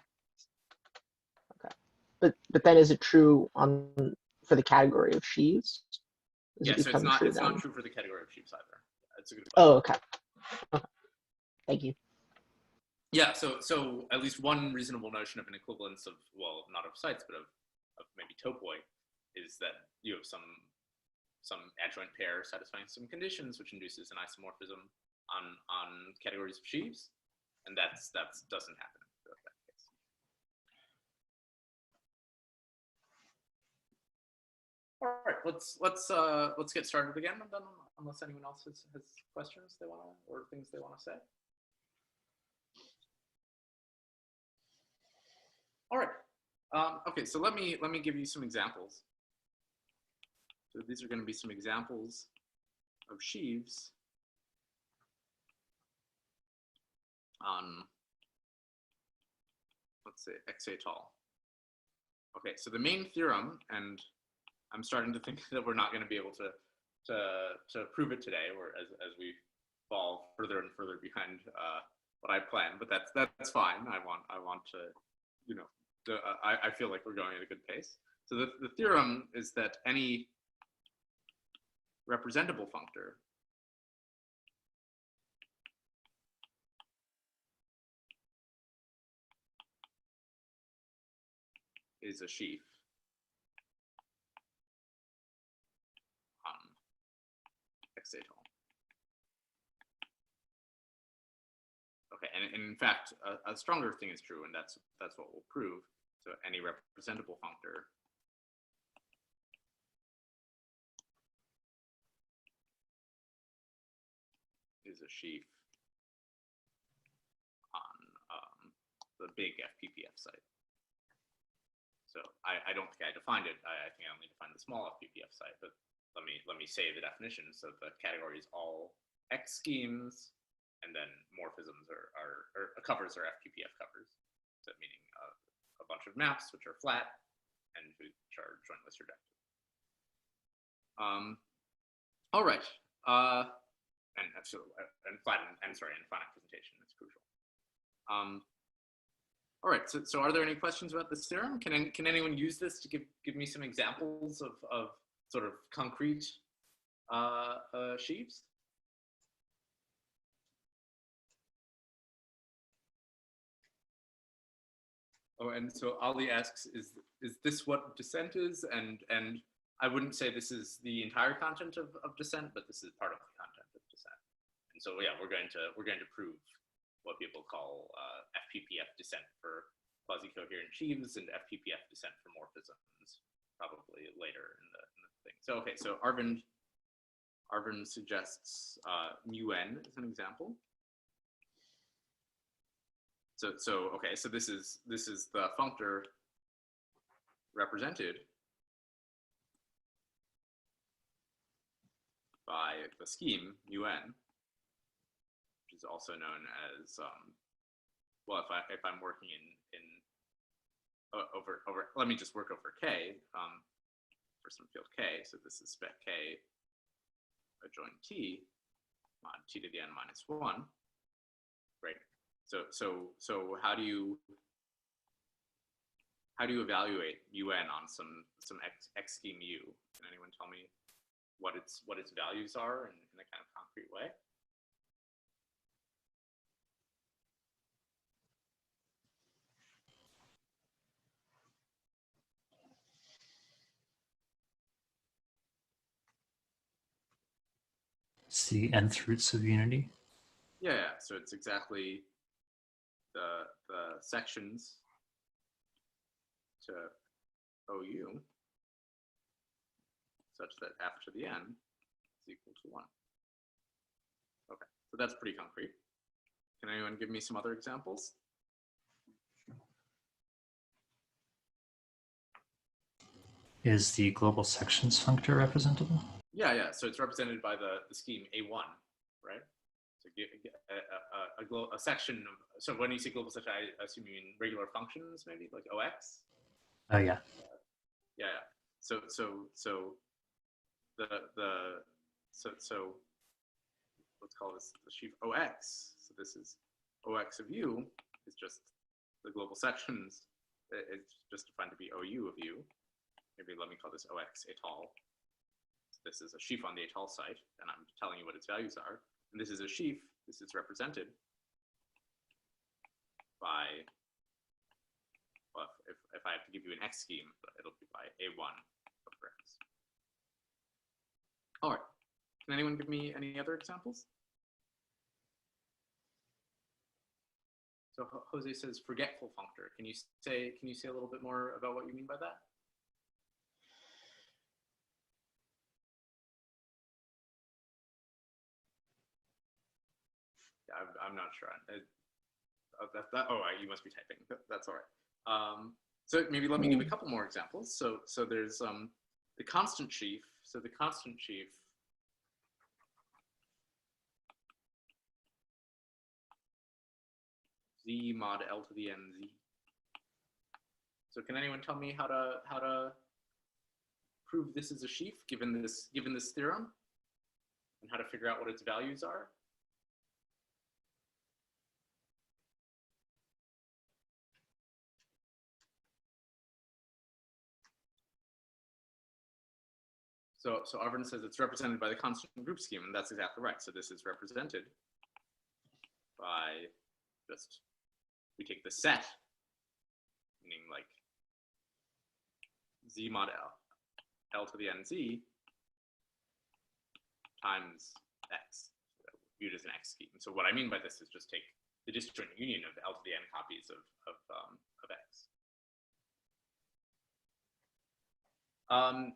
S8: Okay. But then is it true for the category of sheaves?
S1: Yeah, so it's not true for the category of sheaves either. That's a good question.
S8: Oh, okay. Thank you.
S1: Yeah, so at least one reasonable notion of an equivalence of, well, not of sites, but of maybe topoi, is that you have some adjoint pair satisfying some conditions, which induces an isomorphism on categories of sheaves, and that doesn't happen in that case. All right, let's get started again, and then unless anyone else has questions they want to or things they want to say. All right. Okay, so let me give you some examples. So these are going to be some examples of sheaves on, let's say, X étale. Okay, so the main theorem, and I'm starting to think that we're not going to be able to prove it today, or as we fall further and further behind what I planned, but that's fine. I want to, I feel like we're going at a good pace. So the theorem is that any representable functor is a sheaf on X étale. Okay, and in fact, a stronger thing is true, and that's what we'll prove, So any representable functor is a sheaf on the big fppf site. So I don't think I defined it. I think I only defined the small fppf site, but let me say the definition. So the category is all X schemes, and then morphisms or covers are fppf covers. So meaning a bunch of maps which are flat and which are jointless rejective. All right. And flat and finite presentation is crucial. All right. So are there any questions about this theorem? Can anyone use this to give me some examples of sort of concrete sheaves? Oh, and so Ali asks, is this what descent is? And I wouldn't say this is the entire content of descent, but this is part of the content of descent. And so yeah, we're going to prove what people call fppf descent for quasi-coherent sheaves and fppf descent for morphisms, probably later in the thing. So okay, so Arvind suggests mu(n) as an example. So okay, so this is the functor represented by the scheme mu(n), which is also known as well, if I'm working in over let me just work over K for some field K. So this is spec K adjoint T mod T to the n minus 1, right? So how do you evaluate un on some x scheme u? Can anyone tell me what its values are in a kind of concrete way?
S6: It's the nth roots of unity.
S1: Yeah. So it's exactly the sections to OU such that f to the n is equal to 1. Okay, so that's pretty concrete. Can anyone give me some other examples?
S6: Is the global sections functor representable?
S1: Yeah. So it's represented by the scheme A1, right? So a section of, so when you say global section, I assume you mean regular functions, maybe like OX?
S6: Oh yeah.
S1: Yeah. So let's call this the sheaf OX. So this is OX of U is just the global sections. It's just defined to be OU of U. Maybe let me call this OX étale. So this is a sheaf on the étale site, and I'm telling you what its values are. And this is a sheaf. This is represented by, well, if I have to give you an X scheme, it'll be by A1 over X. All right. Can anyone give me any other examples? So Jose says forgetful functor. Can you say a little bit more about what you mean by that? Yeah, I'm not sure. You must be typing. That's all right. So maybe let me give a couple more examples. So there's the constant sheaf. So the constant sheaf z mod L to the n z. So can anyone tell me how to prove this is a sheaf given this theorem, and how to figure out what its values are? So Arvind says it's represented by the constant group scheme, and that's exactly right. So this is represented by just, we take the set, meaning like z mod L to the nz times x, viewed as an x scheme. So what I mean by this is just take the disjoint union of L to the n copies of x.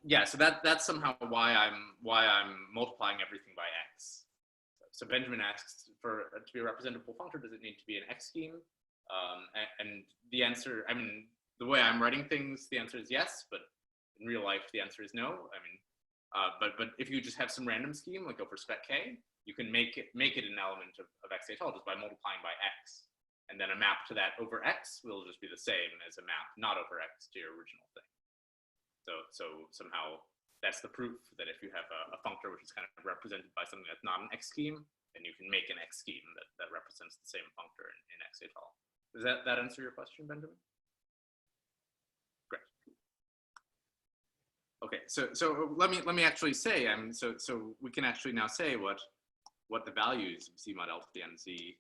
S1: Yeah, so that's somehow why I'm multiplying everything by x. So Benjamin asks, for to be a representable functor, does it need to be an x scheme? And the answer, I mean, the way I'm writing things, the answer is yes, but in real life, the answer is no. I mean, but if you just have some random scheme, like go for spec k, you can make it an element of x étale just by multiplying by x. And then a map to that over x will just be the same as a map not over x to your original thing. So somehow that's the proof that if you have a functor which is kind of represented by something that's not an x scheme, then you can make an x scheme that represents the same functor in x étale. Does that answer your question, Benjamin? Great. Okay, so let me actually say, I mean, so we can actually now say what the values of z mod l to the n z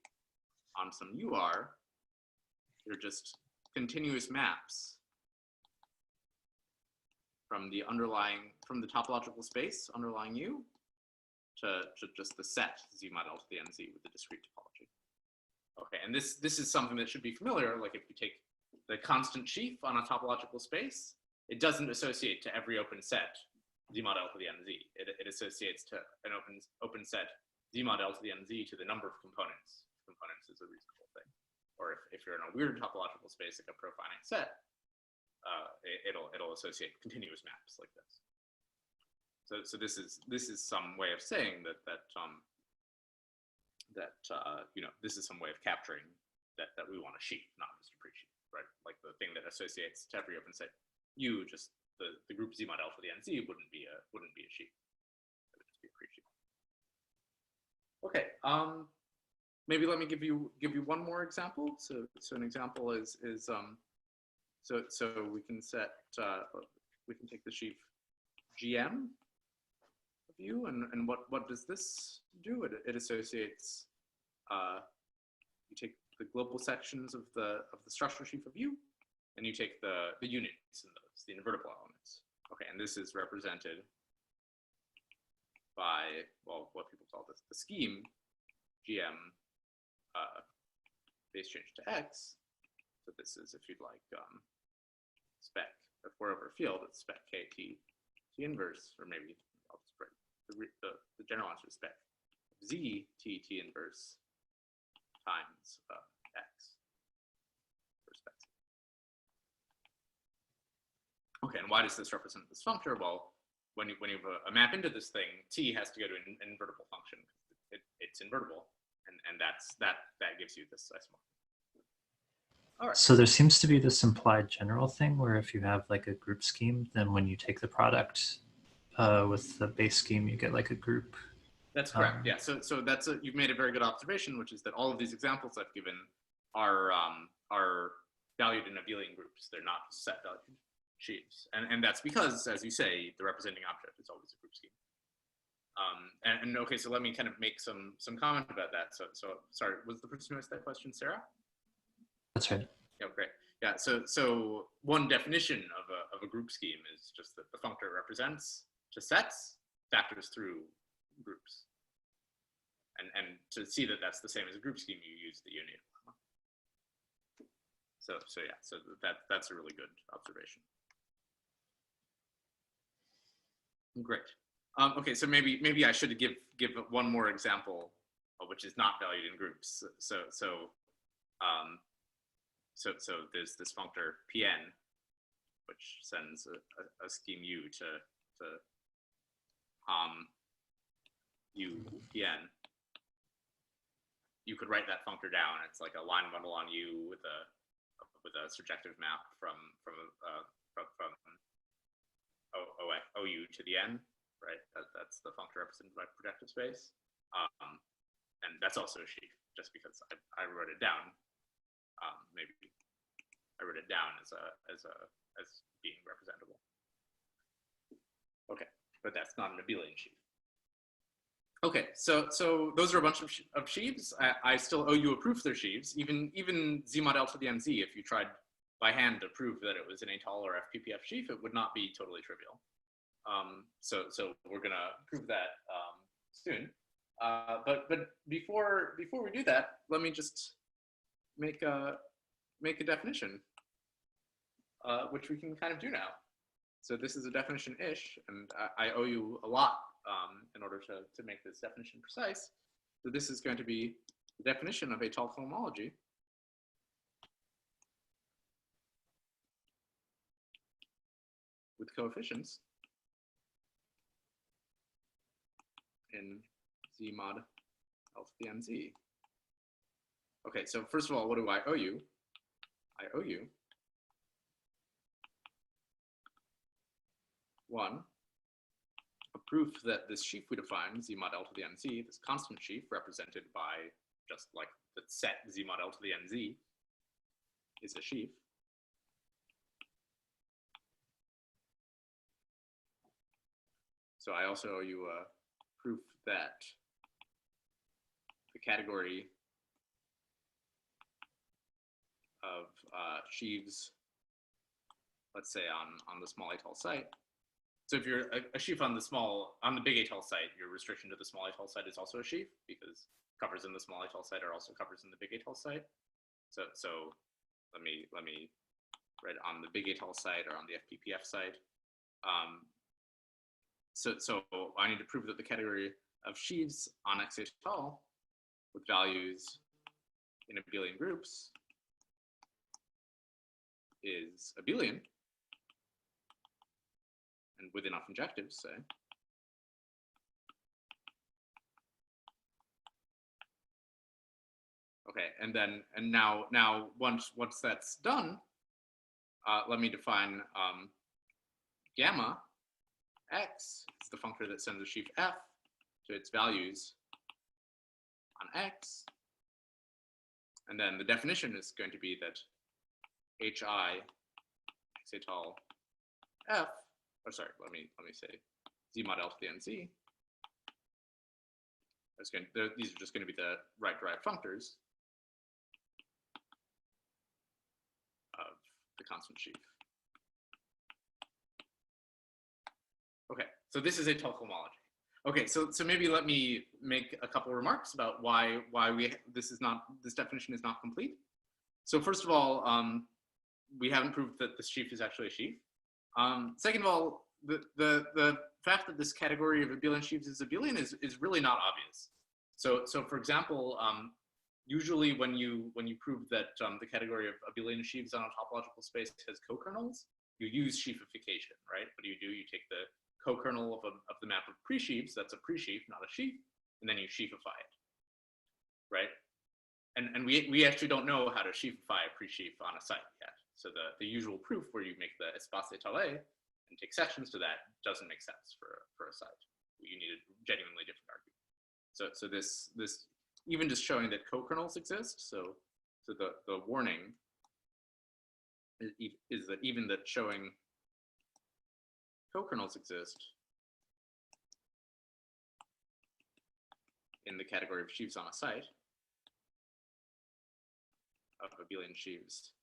S1: on some u are. They're just continuous maps from the topological space underlying u to just the set z mod l to the n z with the discrete topology. Okay, and this is something that should be familiar. Like if you take the constant sheaf on a topological space, it doesn't associate to every open set z mod l to the n z. It associates to an open set z mod l to the n z to the number of components. Components is a reasonable thing. Or if you're in a weird topological space like a profinite set, it'll associate continuous maps like this. So this is some way of saying that you know, this is some way of capturing that we want a sheaf, not just a pre-sheaf, right? Like the thing that associates to every open set u, just the group z mod l to the n z wouldn't be a sheaf. It would just be a pre-sheaf. Okay. Maybe let me give you one more example. So an example is so we can set we can take the sheaf GM of u, and what does this do? It associates you take the global sections of the structure sheaf of u, and you take the units in those, the invertible elements. Okay, and this is represented by, well, what people call this the scheme GM base change to x. So this is, if you'd like, spec, if we're over a field, it's spec k t inverse, or maybe I'll just write the general answer is spec z t inverse times x for spec. Okay, and why does this represent this functor? Well, when you have a map into this thing, t has to go to an invertible function. It's invertible, and that gives you this isomorphism. All right.
S6: So there seems to be this implied general thing where if you have like a group scheme, then when you take the product with the base scheme, you get like a group.
S1: That's correct. Yeah. So that's you've made a very good observation, which is that all of these examples I've given are valued in abelian groups. They're not set valued sheaves, and that's because, as you say, the representing object is always a group scheme. And okay, so let me kind of make some comment about that. So sorry, was the person who asked that question Sarah?
S6: That's right.
S1: Yeah, great. Yeah, so one definition of a group scheme is just that the functor represents to sets factors through groups. And to see that that's the same as a group scheme, you use the union. So yeah, so that's a really good observation. Great. Okay, so maybe I should give one more example, which is not valued in groups. So there's this functor Pn, which sends a scheme U to U Pn. You could write that functor down. It's like a line bundle on U with a surjective map from OU to the n, right? That's the functor represented by projective space, and that's also a sheaf. Just because I wrote it down. Maybe I wrote it down as being representable. Okay, but that's not an abelian sheaf. Okay, so those are a bunch of sheaves. I still owe you a proof they're sheaves. Even z mod l to the nz, if you tried by hand to prove that it was an étale or fppf sheaf, it would not be totally trivial. So we're gonna prove that soon. But before we do that, let me just make a definition, which we can kind of do now. So this is a definition-ish, and I owe you a lot in order to make this definition precise. So this is going to be the definition of étale cohomology. With coefficients in z mod L to the nz. Okay, so first of all, what do I owe you? I owe you 1, a proof that this sheaf we define, z mod L to the nz, this constant sheaf represented by just like the set z mod L to the nz, is a sheaf. So I also owe you a proof that the category of sheaves, let's say on the small étale site. So if you're a sheaf on the big étale site, your restriction to the small étale site is also a sheaf because covers in the small étale site are also covers in the big étale site. So let me write on the big étale site or on the fppf site. So I need to prove that the category of sheaves on X étale with values in abelian groups is abelian and with enough injectives, say. Okay, and now once that's done, let me define gamma x is the functor that sends a sheaf f to its values on x, and then the definition is going to be that hi x étale f, or sorry, let me say z mod L to the nz. These are just going to be the right derived functors of the constant sheaf. Okay, so this is étale cohomology. Okay, so maybe let me make a couple remarks about why this definition is not complete. So first of all, we haven't proved that this sheaf is actually a sheaf. Second of all, the fact that this category of abelian sheaves is abelian is really not obvious. So for example, usually when you prove that the category of abelian sheaves on a topological space has co-kernels, you use sheafification, right? What do? You take the co-kernel of the map of pre-sheaves, that's a pre-sheaf, not a sheaf, and then you sheafify it, right? And we actually don't know how to sheafify a pre-sheaf on a site yet. So the usual proof where you make the espace étalé and take sections to that doesn't make sense for a site. You need a genuinely different argument. So this even just showing that co-kernels exist, so the warning is that even that showing co-kernels exist in the category of sheaves on a site of abelian sheaves.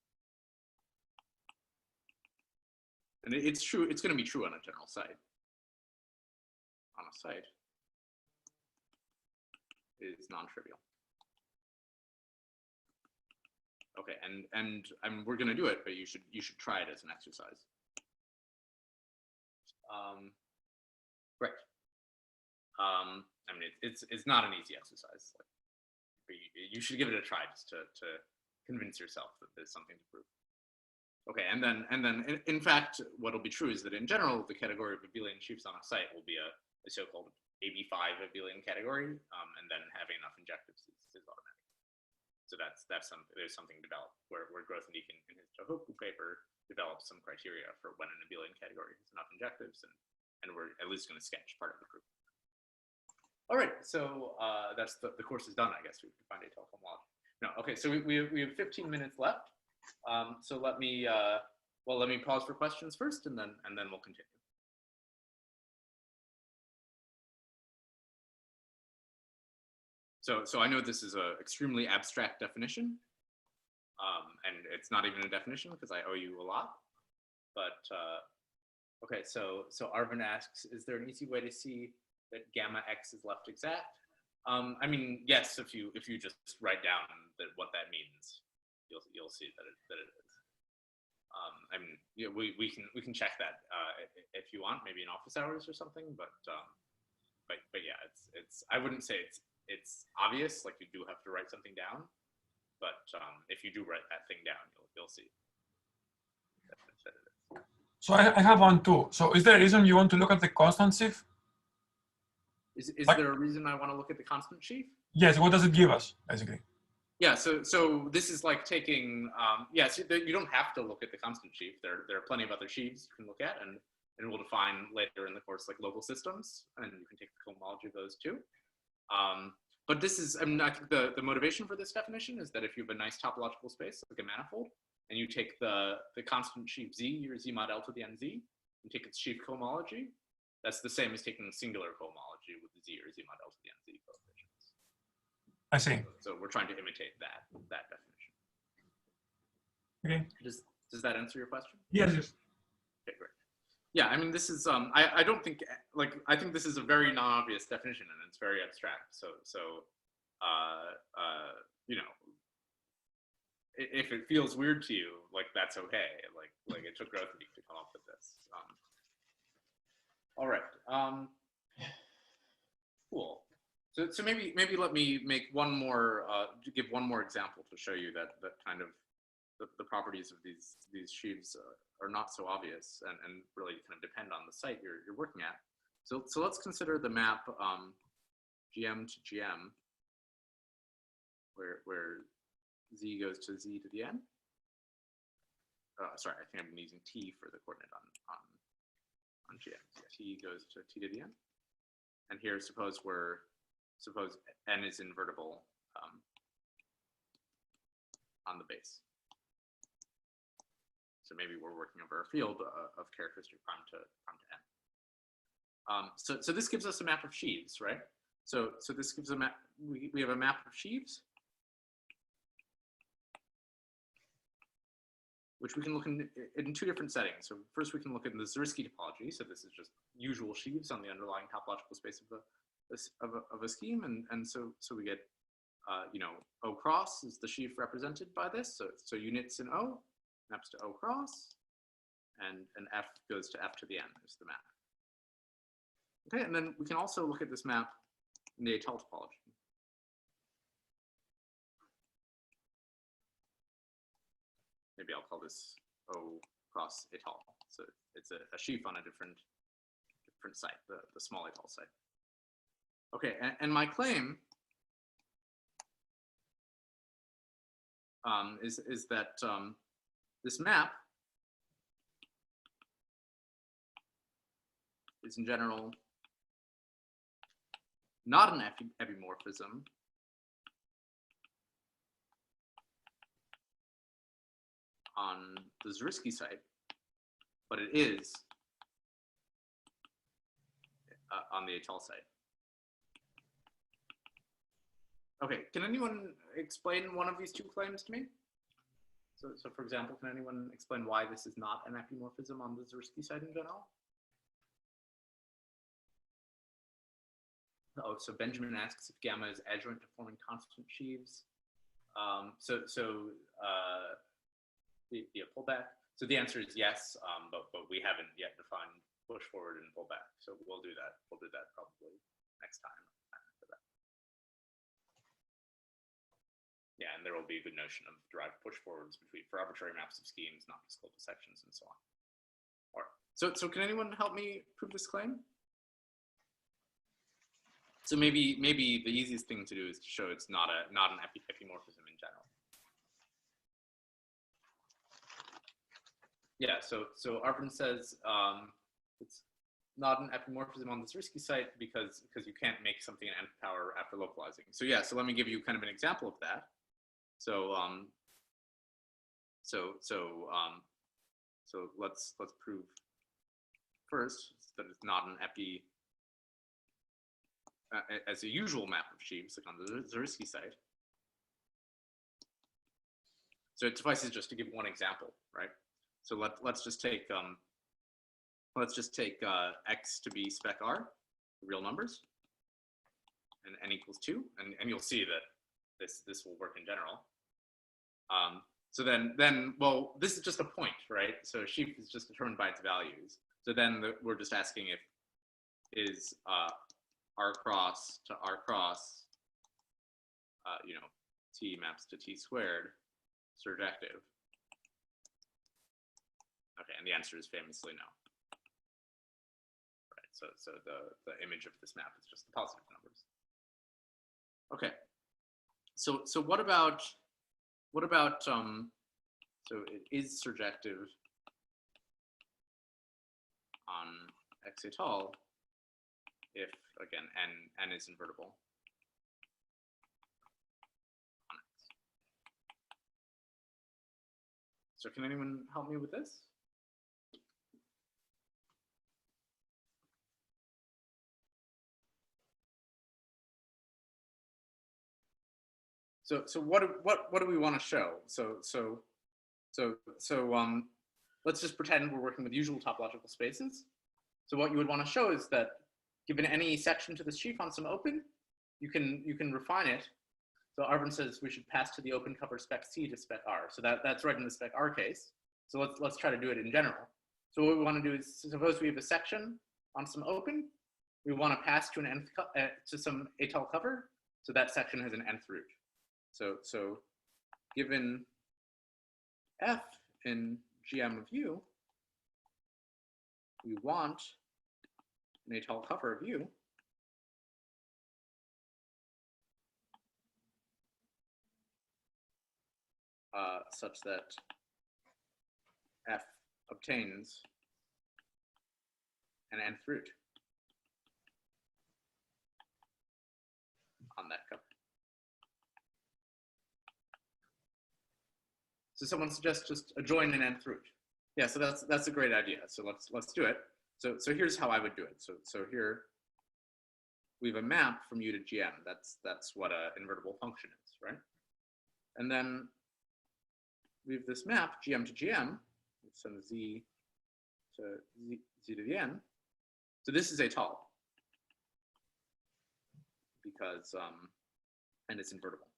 S1: And it's true, it's going to be true on a general site. On a site is non-trivial. Okay, and we're going to do it, but you should try it as an exercise. Right. I mean, it's not an easy exercise. Like, you should give it a try just to convince yourself that there's something to prove. Okay, and then in fact, what'll be true is that in general, the category of abelian sheaves on a site will be a so-called AB5 abelian category, and then having enough injectives is automatic. So that's something. There's something developed where Grothendieck in his Tohoku paper developed some criteria for when an abelian category has enough injectives, and we're at least going to sketch part of the proof. All right, so that's the course is done. I guess we can find étale cohomology. No, okay, so we have 15 minutes left. So let me pause for questions first, and then we'll continue. So I know this is an extremely abstract definition, and it's not even a definition because I owe you a lot. But okay, so Arvin asks, is there an easy way to see that gamma x is left exact? I mean, yes, if you just write down what that means, you'll see that it is. I mean, yeah, we can check that if you want, maybe in office hours or something. But yeah, it's I wouldn't say it's obvious. Like you do have to write something down, but if you do write that thing down, you'll see.
S3: So I have one too. So is there a reason you want to look at the constant sheaf?
S1: Is
S3: Like-
S1: there a reason I want to look at the constant sheaf?
S3: Yes, what does it give us, basically?
S1: Yeah, so this is like taking, so you don't have to look at the constant sheaf. There are plenty of other sheaves you can look at, and we'll define later in the course like local systems, and you can take the cohomology of those too. But this is, I mean, I think the motivation for this definition is that if you have a nice topological space, like a manifold, and you take the constant sheaf Z, your Z mod L to the NZ, and take its sheaf cohomology, that's the same as taking singular cohomology with the Z or Z mod L to the NZ coefficients.
S3: I see.
S1: So we're trying to imitate that definition.
S3: Okay.
S1: Does that answer your question?
S3: Yes, yes.
S1: Okay, great. Yeah, I mean, this is I don't think I think this is a very non-obvious definition, and it's very abstract. So you know, if it feels weird to you, like that's okay. Like it took growth week to come up with this. All right. Cool. So maybe let me make one more give one more example to show you that kind of the properties of these sheaves are not so obvious and really kind of depend on the site you're working at. So let's consider the map GM to GM, where Z goes to Z to the N. Sorry, I think I've been using T for the coordinate on GM. So T goes to T to the N. And here, suppose N is invertible on the base. So maybe we're working over a field of characteristic prime to N. So this gives us a map of sheaves, right? So this gives a map. We have a map of sheaves, which we can look in two different settings. So first we can look at the Zariski topology. So this is just usual sheaves on the underlying topological space of a scheme, and so we get you know, O cross is the sheaf represented by this. So units in O maps to O cross, and F goes to F to the N is the map. Okay, and then we can also look at this map in the Etale topology. Maybe I'll call this O cross Etale. So it's a sheaf on a different site, the small Etale site. Okay, and my claim is that this map is in general not an epimorphism on the Zariski site, but it is on the Etale site. Okay, can anyone explain one of these two claims to me? So for example, can anyone explain why this is not an epimorphism on the Zariski site in general? Oh, so Benjamin asks if gamma is adjoint to forming constant sheaves. The pullback. So the answer is yes, but we haven't yet defined push forward and pull back. So we'll do that. We'll do that probably next time. Yeah, and there will be a good notion of derived push forwards for arbitrary maps of schemes, not just global sections and so on. All right. So can anyone help me prove this claim? So maybe the easiest thing to do is to show it's not an epimorphism in general. Yeah. So Arvin says it's not an epimorphism on this Zariski site because you can't make something an nth power after localizing. So yeah. So let me give you kind of an example of that. So let's prove first that it's not an epi as a usual map of sheaves, like on the Zariski site. So it suffices just to give one example, right? So let's just take x to be spec r, real numbers, and n equals 2, and you'll see that this will work in general. So then, well, this is just a point, right? So sheaf is just determined by its values. So then we're just asking if is r cross to r cross, you know, t maps to t squared surjective. Okay, and the answer is famously no. Right. So the image of this map is just the positive numbers. Okay. So what about so it is surjective on X étale if, again, n is invertible on X. So can anyone help me with this? So what do we want to show? So let's just pretend we're working with usual topological spaces. So what you would want to show is that given any section to the sheaf on some open, you can refine it. So Arvin says we should pass to the open cover spec C to spec R. So that's right in the spec R case. So let's try to do it in general. So what we want to do is, suppose we have a section on some open, we want to pass to an nth to some étale cover. So that section has an nth root. So given f in GM of U, we want an étale cover of U such that f obtains an nth root on that cover. So someone suggests just join an nth root. Yeah, so that's a great idea. So let's do it. So here's how I would do it. So here we have a map from U to GM. That's what an invertible function is, right? And then we have this map GM to GM, some z to z to the n. So this is étale because and it's invertible.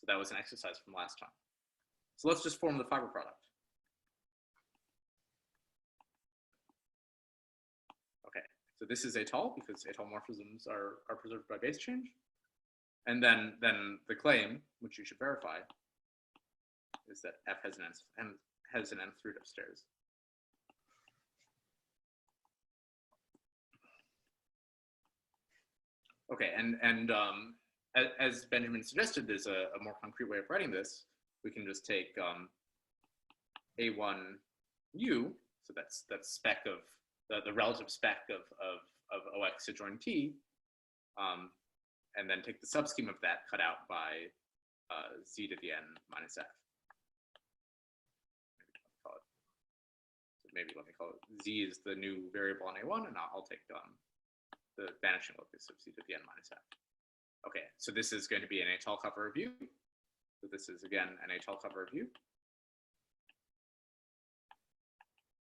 S1: So that was an exercise from last time. So let's just form the fiber product. Okay, so this is étale because étale morphisms are preserved by base change. And then the claim, which you should verify, is that f has an nth root upstairs. Okay, and as Benjamin suggested, there's a more concrete way of writing this. We can just take A1U, so that's spec of the relative spec of OX adjoint T, and then take the subscheme of that cut out by Z to the n minus F. Maybe let me call it Z is the new variable on A1, and I'll take the vanishing locus of Z to the n minus F. Okay, so this is going to be an étale cover of U. So this is, again, an étale cover of U.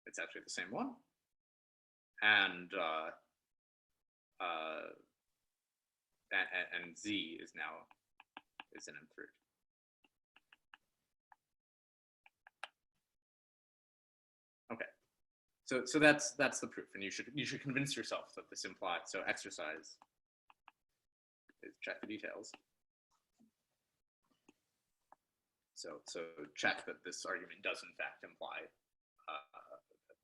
S1: It's actually the same one. And Z is now an nth root. Okay, so that's the proof, and you should convince yourself that this implies. So exercise is check the details. So check that this argument does in fact imply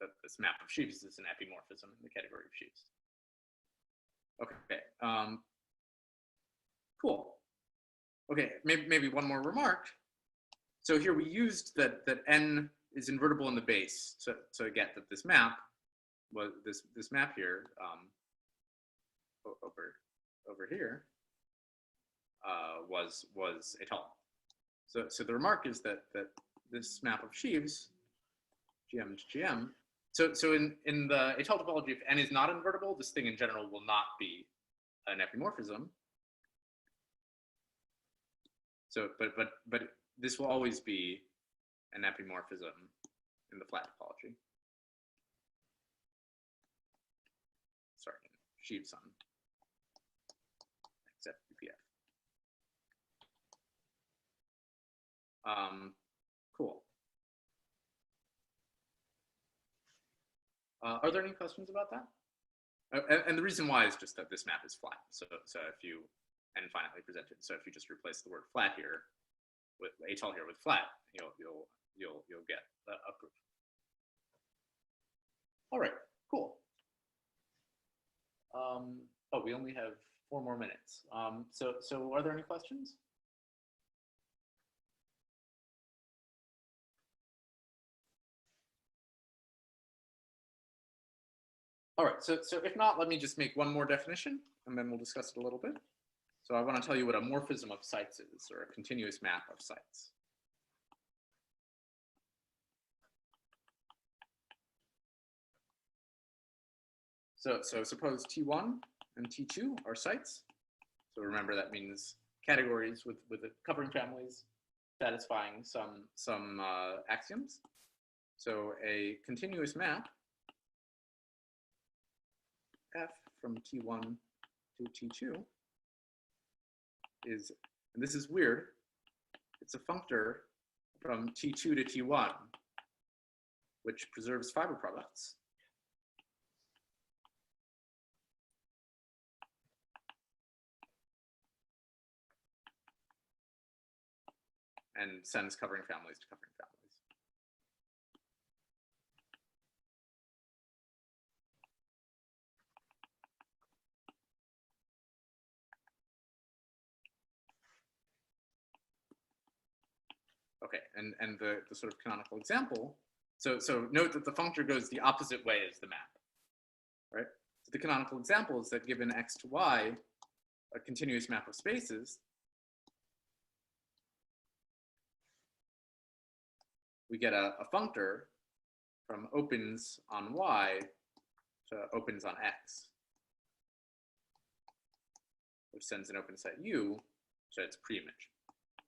S1: that this map of sheaves is an epimorphism in the category of sheaves. Okay, cool. Okay, maybe one more remark. So here we used that n is invertible in the base to get that this map was this map here over here was étale. So the remark is that this map of sheaves, GM to GM. So in the étale topology, if n is not invertible, this thing in general will not be an epimorphism. So but this will always be an epimorphism in the flat topology. Sorry, sheaves on fppf. Cool. Are there any questions about that? And the reason why is just that this map is flat. So if you, and finitely presented. So if you just replace the word flat here with étale here with flat, you'll get a proof. All right, cool. Oh, we only have 4 more minutes. So are there any questions? All right, so if not, let me just make one more definition, and then we'll discuss it a little bit. So I want to tell you what a morphism of sites is, or a continuous map of sites. So suppose T1 and T2 are sites. So remember that means categories with the covering families satisfying some axioms. So a continuous map F from T1 to T2 is, and this is weird, it's a functor from T2 to T1, which preserves fiber products. And sends covering families to covering families. Okay, and the sort of canonical example, so note that the functor goes the opposite way as the map, right? So the canonical example is that given x to y, a continuous map of spaces, we get a functor from opens on y to opens on x, which sends an open set u, so it's pre-image.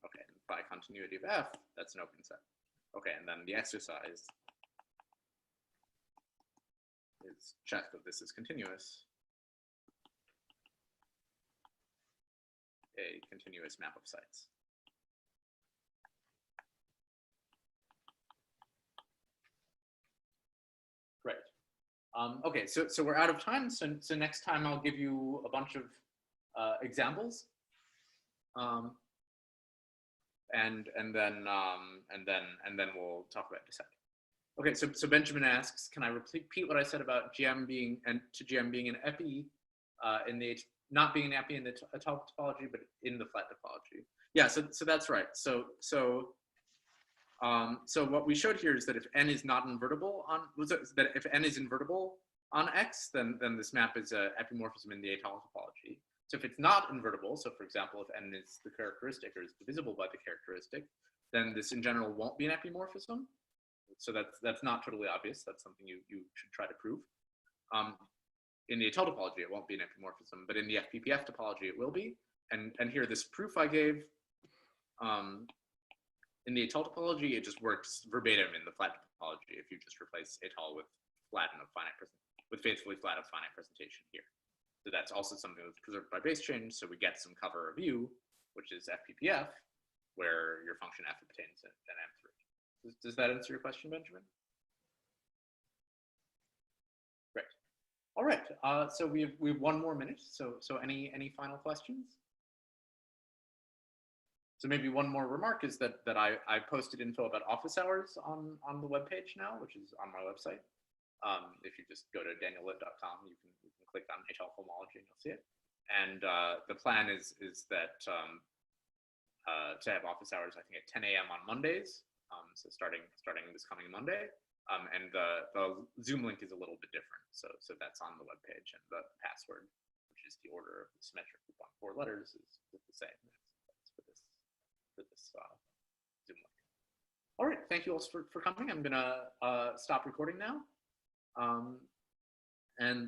S1: Okay, and by continuity of f, that's an open set. Okay, and then the exercise is check that this is continuous, a continuous map of sites. Great. Okay, so we're out of time. So next time I'll give you a bunch of examples, and then we'll talk about decide. Okay, so Benjamin asks, can I repeat what I said about GM being an epi in the not being an epi in the étale topology, but in the flat topology? Yeah, so that's right. So what we showed here is that if n is not invertible on, that if n is invertible on x, then this map is a epimorphism in the étale topology. So if it's not invertible, so for example, if n is the characteristic or is divisible by the characteristic, then this in general won't be an epimorphism. So that's not totally obvious. That's something you should try to prove. In the étale topology, it won't be an epimorphism, but in the fppf topology, it will be. And here, this proof I gave, in the étale topology, it just works verbatim in the flat topology if you just replace étale with flat and with faithfully flat of finite presentation here. So that's also something that's preserved by base change. So we get some cover of u, which is fppf, where your function f obtains an M3. Does that answer your question, Benjamin? Great. All right. So we have 1 more minute. So any final questions? So maybe one more remark is that I posted info about office hours on the webpage now, which is on my website. If you just go to daniellitt.com, you can click on Etale Cohomology and you'll see it. And the plan is that to have office hours, I think at 10 a.m. on Mondays. So starting this coming Monday. And the Zoom link is a little bit different. So that's on the webpage, and the password, which is the order of the symmetric with 4 letters, is the same. That's for this Zoom link. All right, thank you all for coming. I'm gonna stop recording now. And